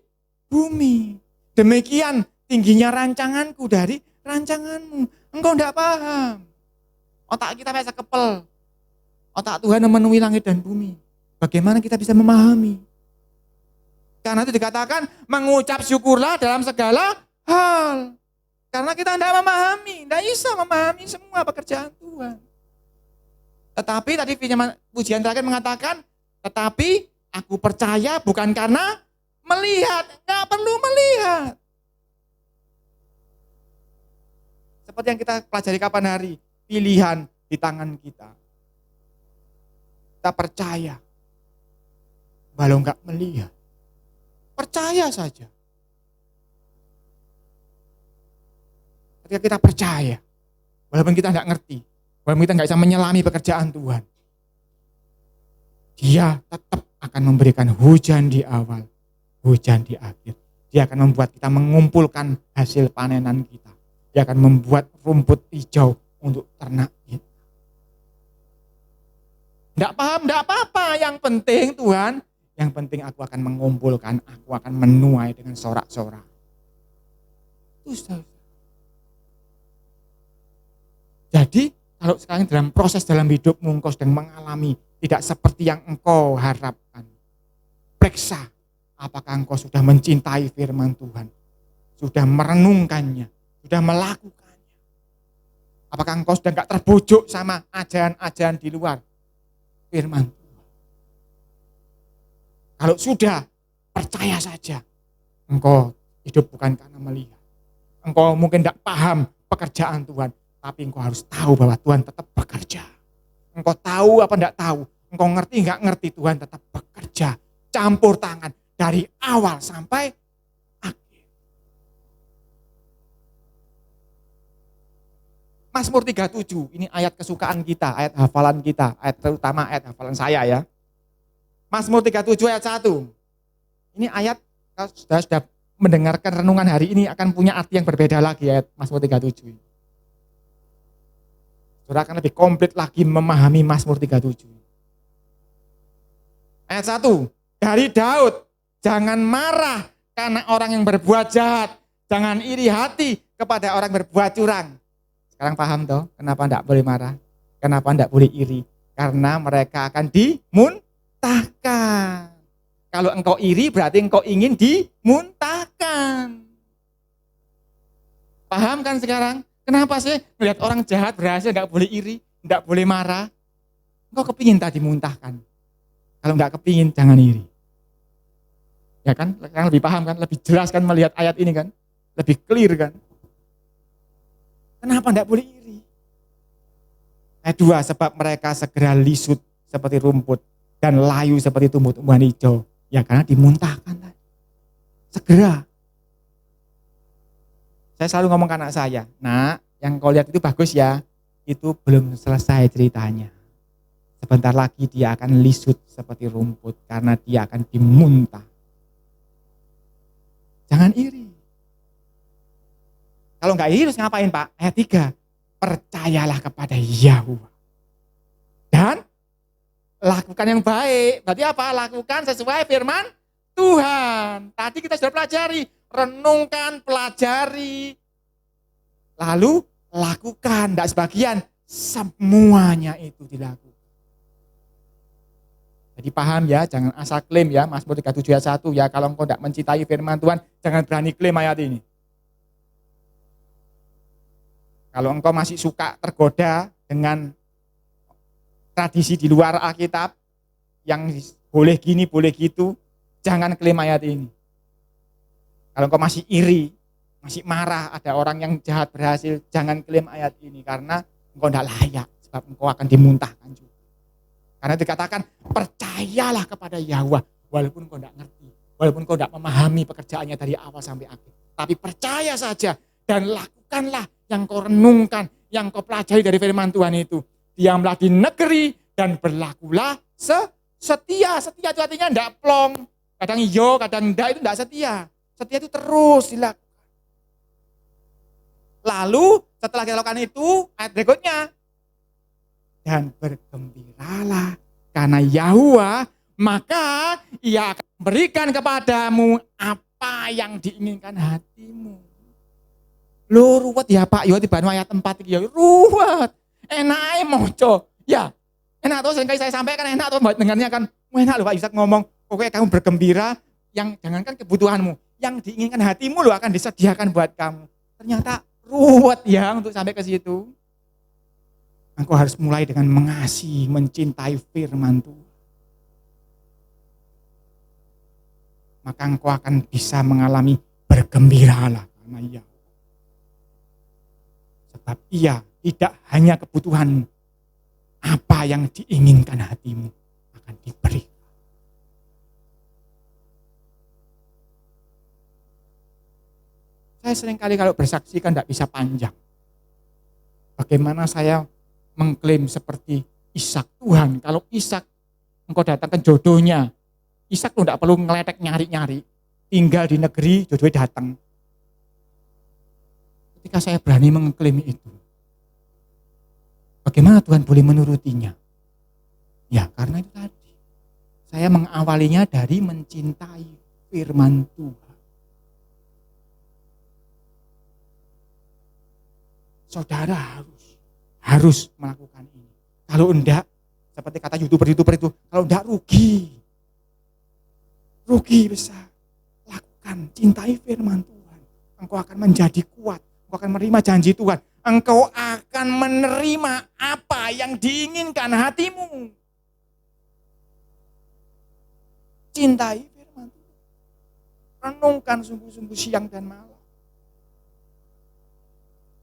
A: bumi. Demikian tingginya rancanganku dari rancanganmu. Engkau tidak paham. Otak kita biasa kepel. Otak Tuhan memenuhi langit dan bumi. Bagaimana kita bisa memahami? Karena itu dikatakan mengucap syukurlah dalam segala hal. Karena kita tidak memahami, tidak bisa memahami semua pekerjaan Tuhan. Tetapi tadi pujian terakhir mengatakan, tetapi aku percaya bukan karena melihat, nggak perlu melihat. Seperti yang kita pelajari kapan hari, pilihan di tangan kita. Kita percaya, walau nggak melihat. Percaya saja. Ketika kita percaya, walaupun kita nggak ngerti, walaupun kita nggak bisa menyelami pekerjaan Tuhan, Dia tetap akan memberikan hujan di awal, hujan di akhir. Dia akan membuat kita mengumpulkan hasil panenan kita. Dia akan membuat rumput hijau untuk ternak kita. Nggak paham, nggak apa-apa. Yang penting Tuhan, yang penting aku akan mengumpulkan, aku akan menuai dengan sorak-sorak. Jadi kalau sekarang dalam proses dalam hidupmu engkau sedang mengalami tidak seperti yang engkau harapkan. Periksa apakah engkau sudah mencintai firman Tuhan. Sudah merenungkannya, sudah melakukannya. Apakah engkau sudah gak terbujuk sama ajaran-ajaran di luar firman Tuhan. Kalau sudah, percaya saja. Engkau hidup bukan karena melihat. Engkau mungkin tidak paham pekerjaan Tuhan. Tapi engkau harus tahu bahwa Tuhan tetap bekerja. Engkau tahu apa tidak tahu. Engkau ngerti nggak ngerti, Tuhan tetap bekerja. Campur tangan dari awal sampai akhir. Mazmur 37, ini ayat kesukaan kita, ayat hafalan kita. Ayat terutama ayat hafalan saya ya. Mazmur 37 ayat 1. Ini ayat, kalau sudah mendengarkan renungan hari ini akan punya arti yang berbeda lagi ayat Mazmur 37 ini. Saudara akan lebih komplit lagi memahami Mazmur 37. Ayat 1, dari Daud, jangan marah karena orang yang berbuat jahat, jangan iri hati kepada orang berbuat curang. Sekarang paham toh kenapa enggak boleh marah? Kenapa enggak boleh iri? Karena mereka akan dimuntahkan. Kalau engkau iri berarti engkau ingin dimuntahkan. Paham kan sekarang? Kenapa sih melihat orang jahat berhasil enggak boleh iri, enggak boleh marah? Engkau kepingin tadi dimuntahkan. Kalau enggak kepingin jangan iri. Ya kan? Sekarang lebih paham kan? Lebih jelas kan melihat ayat ini kan? Lebih clear kan? Kenapa enggak boleh iri? Ayat 2, sebab mereka segera lisut seperti rumput dan layu seperti tumbuh-tumbuhan hijau. Ya karena dimuntahkan tadi. Segera. Saya selalu ngomong ke anak saya, "Nak, yang kau lihat itu bagus ya. Itu belum selesai ceritanya. Sebentar lagi dia akan lisut seperti rumput karena dia akan dimuntah." Jangan iri. Kalau enggak iri terus ngapain, Pak? Ayat 3. Percayalah kepada Yahuwah dan lakukan yang baik. Berarti apa? Lakukan sesuai firman Tuhan. Tadi kita sudah pelajari, renungkan, pelajari, lalu lakukan, tidak sebagian, semuanya itu dilakukan. Jadi paham ya, jangan asal klaim ya, Mazmur 37 ayat 1 ya, kalau engkau tidak mencintai firman Tuhan, jangan berani klaim ayat ini. Kalau engkau masih suka tergoda dengan tradisi di luar Alkitab, yang boleh gini, boleh gitu, jangan klaim ayat ini. Kalau engkau masih iri, masih marah, ada orang yang jahat berhasil, jangan klaim ayat ini, karena engkau tidak layak, sebab engkau akan dimuntahkan juga. Karena dikatakan, percayalah kepada Yahuwah, walaupun engkau tidak ngerti, walaupun engkau tidak memahami pekerjaannya dari awal sampai akhir. Tapi percaya saja, dan lakukanlah yang kau renungkan, yang kau pelajari dari firman Tuhan itu. Diamlah di negeri dan berlakulah setia. Setia itu artinya enggak plong. Kadang iyo, kadang enggak, itu enggak setia. Setia itu terus dilakukan. Lalu setelah kita lakukan itu, ayat berikutnya. Dan bergembiralah karena Yahuwah, maka ia akan memberikan kepadamu apa yang diinginkan hatimu. Lu ruwet ya Pak, ya tiba ayat 4 ya ruwet. Enak moco. Ya. Enak tuh sering kali saya sampaikan enak tuh buat dengarnya kan. Enak loh Pak Yusak ngomong, oke kamu bergembira yang jangankan kebutuhanmu, yang diinginkan hatimu lo akan disediakan buat kamu. Ternyata ruwet ya untuk sampai ke situ. Engkau harus mulai dengan mengasihi, mencintai firman Tuhan. Maka engkau akan bisa mengalami bergembiralah karena Ia. Sebab Ia tidak hanya kebutuhanmu, apa yang diinginkan hatimu akan diberi. Saya seringkali kalau bersaksi kan tidak bisa panjang. Bagaimana saya mengklaim seperti Ishak, Tuhan, kalau Ishak engkau datangkan jodohnya, Ishak tuh tidak perlu ngeletek nyari-nyari, tinggal di negeri jodohnya datang. Ketika saya berani mengklaim itu, bagaimana Tuhan boleh menurutinya? Ya karena itu tadi, saya mengawalinya dari mencintai firman Tuhan. Saudara harus melakukan ini. Kalau enggak, seperti kata YouTuber itu, kalau enggak rugi besar. Lakukan, cintai firman Tuhan. Engkau akan menjadi kuat. Engkau akan menerima janji Tuhan. Engkau akan menerima apa yang diinginkan hatimu. Cintai firman Tuhan. Renungkan sungguh-sungguh siang dan malam.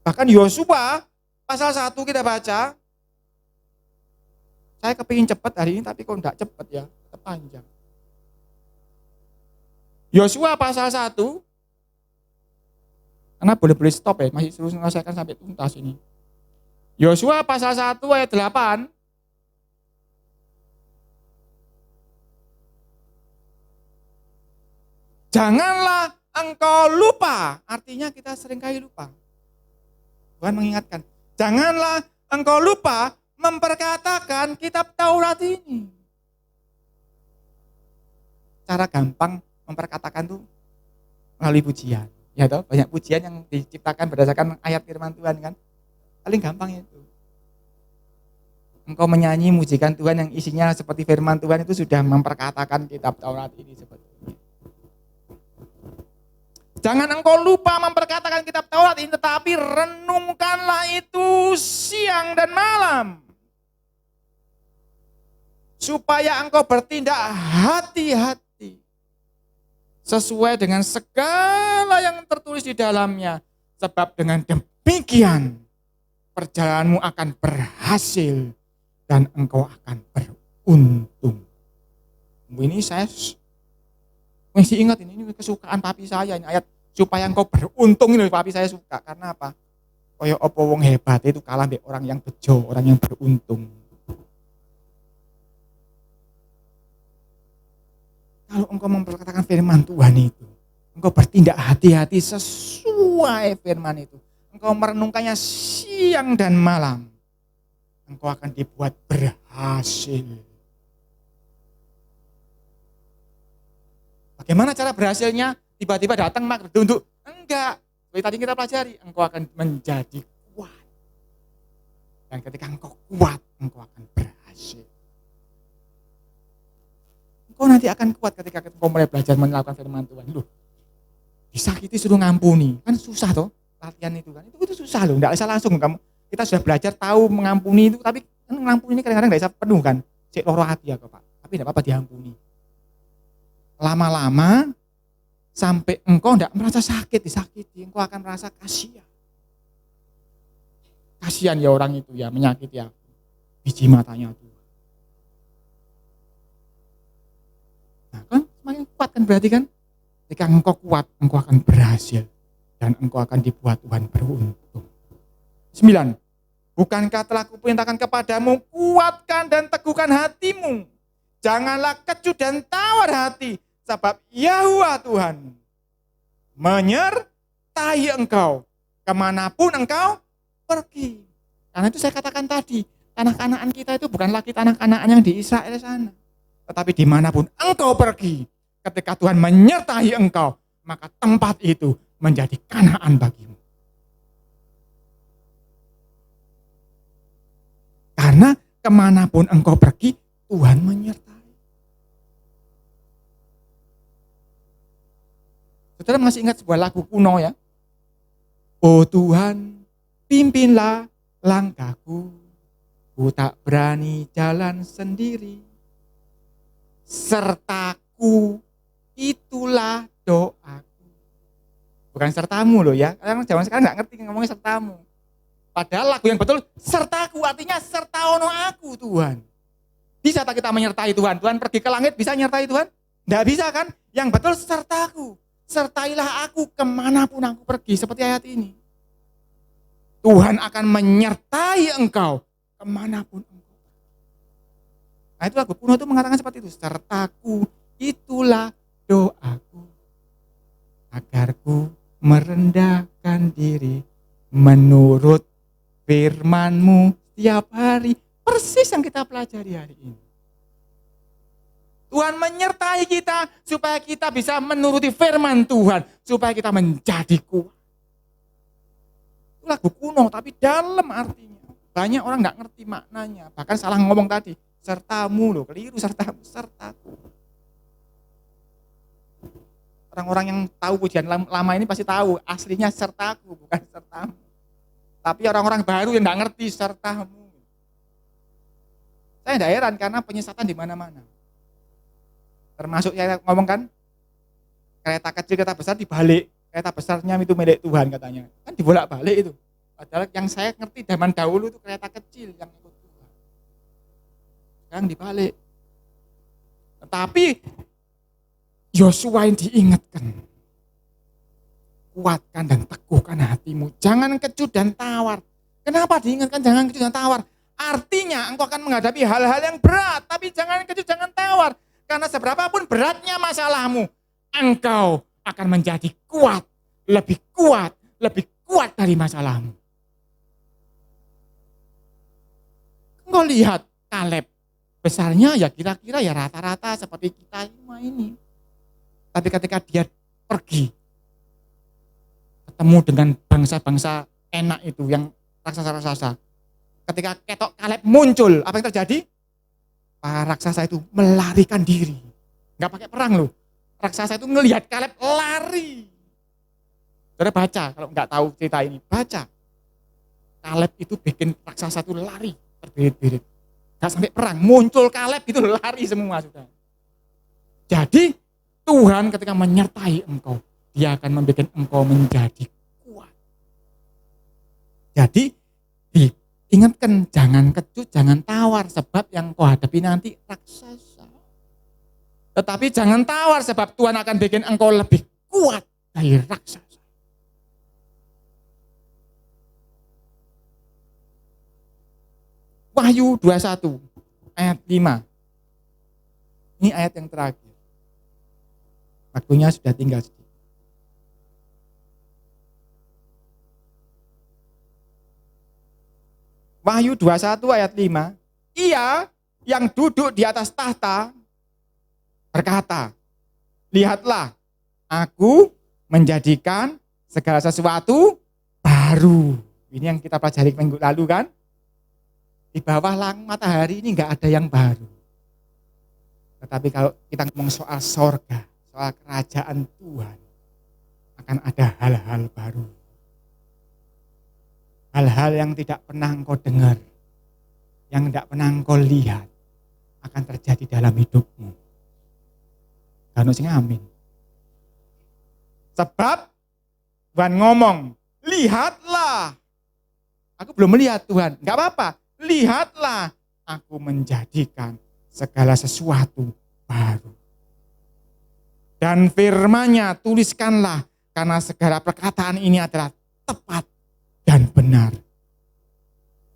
A: Bahkan Yosua pasal 1 kita baca. Saya kepingin cepat hari ini tapi kok enggak cepat ya, panjang. Yosua pasal 1. Karena boleh stop ya, masih terus selesaikan sampai tuntas ini. Yosua pasal 1 ayat 8. Janganlah engkau lupa, artinya kita seringkali lupa. Tuhan mengingatkan, janganlah engkau lupa memperkatakan kitab Taurat ini. Cara gampang memperkatakan tuh melalui pujian. Ya toh, banyak pujian yang diciptakan berdasarkan ayat firman Tuhan kan. Paling gampang itu. Engkau menyanyi mujikan Tuhan yang isinya seperti firman Tuhan itu sudah memperkatakan kitab Taurat ini sebetulnya. Jangan engkau lupa memperkatakan kitab Taurat ini, tetapi renungkanlah itu siang dan malam. Supaya engkau bertindak hati-hati. Sesuai dengan segala yang tertulis di dalamnya. Sebab dengan demikian perjalananmu akan berhasil dan engkau akan beruntung. Ini saya masih ingat ini kesukaan papi saya ini ayat supaya engkau beruntung ini papi saya suka. Karena apa? Kaya apa wong hebat itu kalah mbek orang yang bejo, orang yang beruntung. Kalau engkau memperkatakan firman Tuhan itu, engkau bertindak hati-hati sesuai firman itu. Engkau merenungkannya siang dan malam. Engkau akan dibuat berhasil. Bagaimana cara berhasilnya? Tiba-tiba datang mak berdunduk. Enggak. Seperti tadi kita pelajari, engkau akan menjadi kuat. Dan ketika engkau kuat, engkau akan berhasil. Engkau nanti akan kuat ketika engkau mulai belajar melakukan firman Tuhan. Loh, disakiti suruh ngampuni. Kan susah toh latihan itu kan. Itu susah loh, enggak bisa langsung kamu. Kita sudah belajar tahu mengampuni itu, tapi kan mengampuni ini kadang-kadang enggak bisa penuh kan. Cek loro hati ya kok Pak. Tapi enggak apa-apa diampuni. Lama-lama sampai engkau enggak merasa sakit, disakiti, engkau akan merasa kasihan. Kasihan ya orang itu ya menyakiti aku. Biji matanya tuh. Nah kan semakin kuat kan berarti kan. Ketika engkau kuat, engkau akan berhasil. Dan engkau akan dibuat Tuhan beruntung. 9. Bukankah telah kuperintahkan kepadamu, kuatkan dan teguhkan hatimu. Janganlah kecut dan tawar hati. Sebab Yahuwah Tuhan menyertai engkau kemanapun engkau pergi. Karena itu saya katakan tadi, tanah Kanaan kita itu bukan lagi tanah Kanaan yang di Israel sana. Tetapi dimanapun engkau pergi, ketika Tuhan menyertai engkau, maka tempat itu menjadi Kanaan bagimu. Karena kemanapun engkau pergi, Tuhan menyertai. Saudara masih ingat sebuah lagu kuno ya? Oh Tuhan, pimpinlah langkahku, ku tak berani jalan sendiri. Sertaku, itulah doaku. Bukan sertamu loh ya, karena zaman sekarang gak ngerti ngomongnya sertamu. Padahal lagu yang betul, sertaku artinya sertaono aku Tuhan. Bisa tak kita menyertai Tuhan? Tuhan pergi ke langit bisa menyertai Tuhan? Nggak bisa kan? Yang betul sertaku. Sertailah aku kemanapun aku pergi. Seperti ayat ini. Tuhan akan menyertai engkau kemanapun engkau pergi. Nah itu lagu kuno itu mengatakan seperti itu. Sertaku itulah doaku. Agar ku merendahkan diri menurut firman-Mu setiap hari. Persis yang kita pelajari hari ini. Tuhan menyertai kita supaya kita bisa menuruti firman Tuhan. Supaya kita menjadi kuat. Itu lagu kuno tapi dalam artinya. Banyak orang gak ngerti maknanya. Bahkan salah ngomong tadi. Sertamu loh, keliru sertamu, sertaku. Orang-orang yang tahu pujian lama ini pasti tahu. Aslinya sertaku, bukan sertamu. Tapi orang-orang baru yang gak ngerti sertamu. Saya tidak heran karena penyesatan di mana-mana. Termasuk saya ngomong kan, kereta kecil, kereta besar dibalik. Kereta besarnya itu milik Tuhan katanya. Kan dibolak-balik itu. Padahal yang saya ngerti zaman dahulu itu kereta kecil yang ikut Tuhan. Sekarang dibalik. Tetapi Yosua yang diingatkan. Kuatkan dan teguhkan hatimu. Jangan kecut dan tawar. Kenapa diingatkan jangan kecut dan tawar? Artinya engkau akan menghadapi hal-hal yang berat. Tapi jangan kecut, jangan tawar. Karena seberapapun beratnya masalahmu, engkau akan menjadi kuat, lebih kuat dari masalahmu. Engkau lihat Kaleb, besarnya ya kira-kira ya rata-rata seperti kita semua ini. Tapi ketika dia pergi, ketemu dengan bangsa-bangsa enak itu yang raksasa-raksasa. Ketika ketok Kaleb muncul, apa yang terjadi? Para raksasa itu melarikan diri. Nggak pakai perang loh. Raksasa itu ngelihat Kaleb lari. Saudara baca, kalau nggak tahu cerita ini, baca. Kaleb itu bikin raksasa itu lari, terbirit-birit. Nggak sampai perang, muncul Kaleb itu lari semua, saudara. Jadi Tuhan ketika menyertai engkau, Dia akan membuat engkau menjadi kuat. Jadi diingatkan, jangan kecut, jangan tawar, sebab yang kau hadapi nanti raksasa. Tetapi jangan tawar, sebab Tuhan akan bikin engkau lebih kuat dari raksasa. Wahyu 21 ayat 5. Ini ayat yang terakhir. Waktunya sudah tinggal sedikit. Wahyu 21 ayat 5. Ia yang duduk di atas tahta berkata, lihatlah, aku menjadikan segala sesuatu baru. Ini yang kita pelajari minggu lalu kan. Di bawah matahari ini enggak ada yang baru. Tetapi kalau kita ngomong soal sorga, soal kerajaan Tuhan, akan ada hal-hal baru. Hal-hal yang tidak pernah engkau dengar, yang tidak pernah engkau lihat, akan terjadi dalam hidupmu. Kanu sing amin. Sebab Tuhan ngomong, lihatlah. Aku belum melihat Tuhan, enggak apa-apa. Lihatlah, aku menjadikan segala sesuatu baru. Dan firman-Nya tuliskanlah, karena segala perkataan ini adalah tepat dan benar.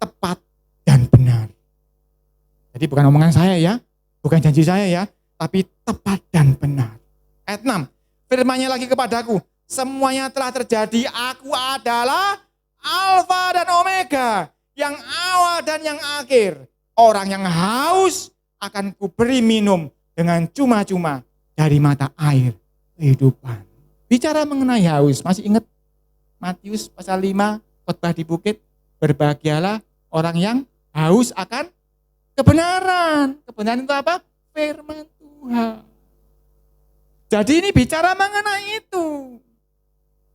A: Tepat dan benar. Jadi bukan omongan saya ya, bukan janji saya ya, tapi tepat dan benar. Ayat 6, firman-Nya lagi kepadaku, semuanya telah terjadi, aku adalah Alfa dan Omega, yang awal dan yang akhir. Orang yang haus akan kuberi minum dengan cuma-cuma dari mata air kehidupan. Bicara mengenai haus, masih ingat Matius pasal 5, khotbah di bukit, berbahagialah orang yang haus akan kebenaran. Kebenaran itu apa? Firman Tuhan. Jadi ini bicara mengenai itu.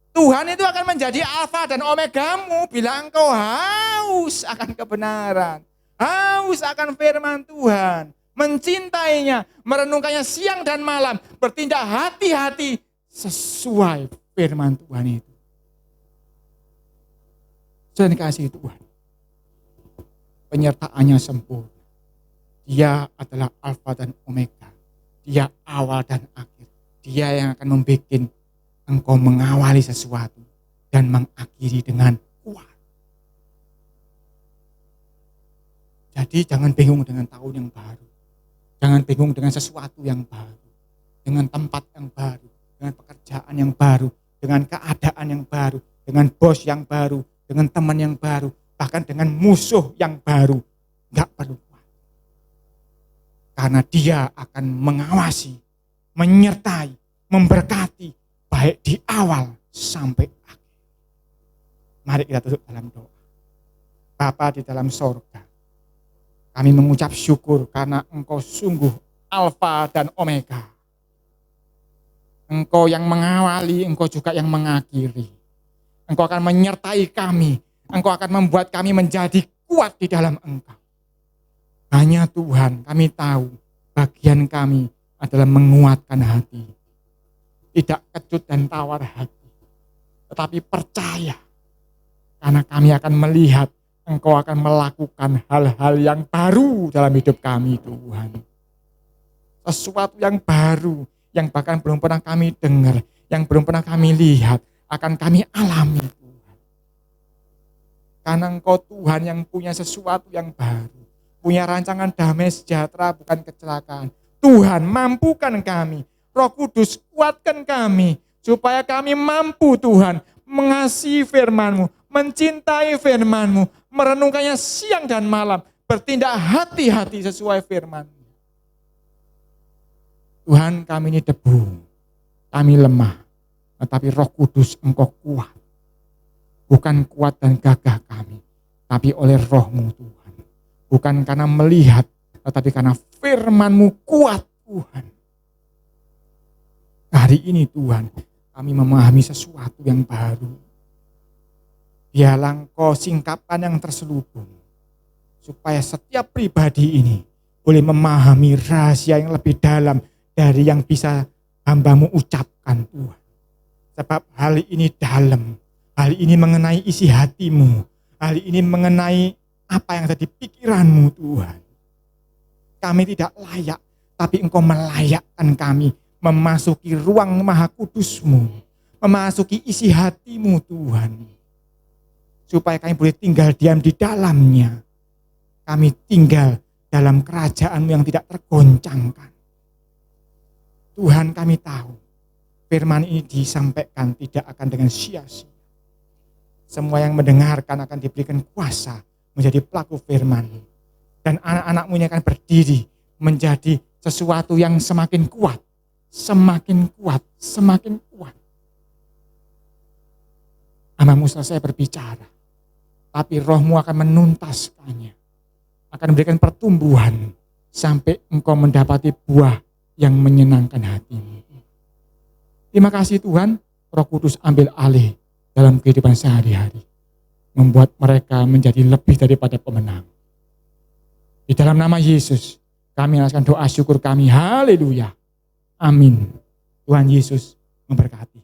A: Tuhan itu akan menjadi alfa dan omegamu bila engkau haus akan kebenaran. Haus akan firman Tuhan. Mencintainya, merenungkannya siang dan malam. Bertindak hati-hati sesuai firman Tuhan itu. Saya dikasih Tuhan. Penyertaannya sempurna. Dia adalah alfa dan omega. Dia awal dan akhir. Dia yang akan membuat engkau mengawali sesuatu dan mengakhiri dengan kuat. Jadi jangan bingung dengan tahun yang baru. Jangan bingung dengan sesuatu yang baru. Dengan tempat yang baru. Dengan pekerjaan yang baru. Dengan keadaan yang baru. Dengan bos yang baru. Dengan teman yang baru. Bahkan dengan musuh yang baru. Enggak perlu kuat. Karena dia akan mengawasi, menyertai, memberkati. Baik di awal sampai akhir. Mari kita tutup dalam doa. Bapa di dalam sorga, kami mengucap syukur karena Engkau sungguh Alfa dan Omega. Engkau yang mengawali, Engkau juga yang mengakhiri. Engkau akan menyertai kami. Engkau akan membuat kami menjadi kuat di dalam Engkau. Hanya Tuhan, kami tahu bagian kami adalah menguatkan hati. Tidak kecut dan tawar hati, tetapi percaya, karena kami akan melihat Engkau akan melakukan hal-hal yang baru dalam hidup kami Tuhan. Sesuatu yang baru, yang bahkan belum pernah kami dengar, yang belum pernah kami lihat, akan kami alami Tuhan. Karena Engkau Tuhan yang punya sesuatu yang baru, punya rancangan damai sejahtera bukan kecelakaan. Tuhan mampukan kami. Roh Kudus kuatkan kami, supaya kami mampu Tuhan mengasihi firman-Mu, mencintai firman-Mu, merenungkannya siang dan malam, bertindak hati-hati sesuai firman-Mu. Tuhan, kami ini debu, kami lemah, tetapi Roh Kudus Engkau kuat. Bukan kuat dan gagah kami, tapi oleh Roh-Mu Tuhan. Bukan karena melihat, tetapi karena firman-Mu kuat Tuhan. Hari ini Tuhan, kami memahami sesuatu yang baru. Biarlah Engkau singkapkan yang terselubung, supaya setiap pribadi ini boleh memahami rahasia yang lebih dalam dari yang bisa hamba-Mu ucapkan Tuhan. Sebab hal ini dalam, hal ini mengenai isi hati-Mu, hal ini mengenai apa yang ada di pikiran-Mu Tuhan. Kami tidak layak, tapi Engkau melayakkan kami memasuki ruang Maha Kudus-Mu, memasuki isi hati-Mu Tuhan. Supaya kami boleh tinggal diam di dalamnya. Kami tinggal dalam kerajaan-Mu yang tidak tergoncangkan. Tuhan, kami tahu firman ini disampaikan tidak akan dengan sia-sia. Semua yang mendengarkan akan diberikan kuasa menjadi pelaku firman. Dan anak-anak-Mu ini akan berdiri menjadi sesuatu yang semakin kuat, semakin kuat, semakin kuat. Hamba-Mu selesai berbicara, tapi Roh-Mu akan menuntaskannya, akan memberikan pertumbuhan sampai Engkau mendapati buah yang menyenangkan hati-Mu. Terima kasih Tuhan, Roh Kudus ambil alih dalam kehidupan sehari-hari, membuat mereka menjadi lebih daripada pemenang. Di dalam nama Yesus, kami menaikkan doa syukur kami. Haleluya. Amin. Tuhan Yesus memberkati.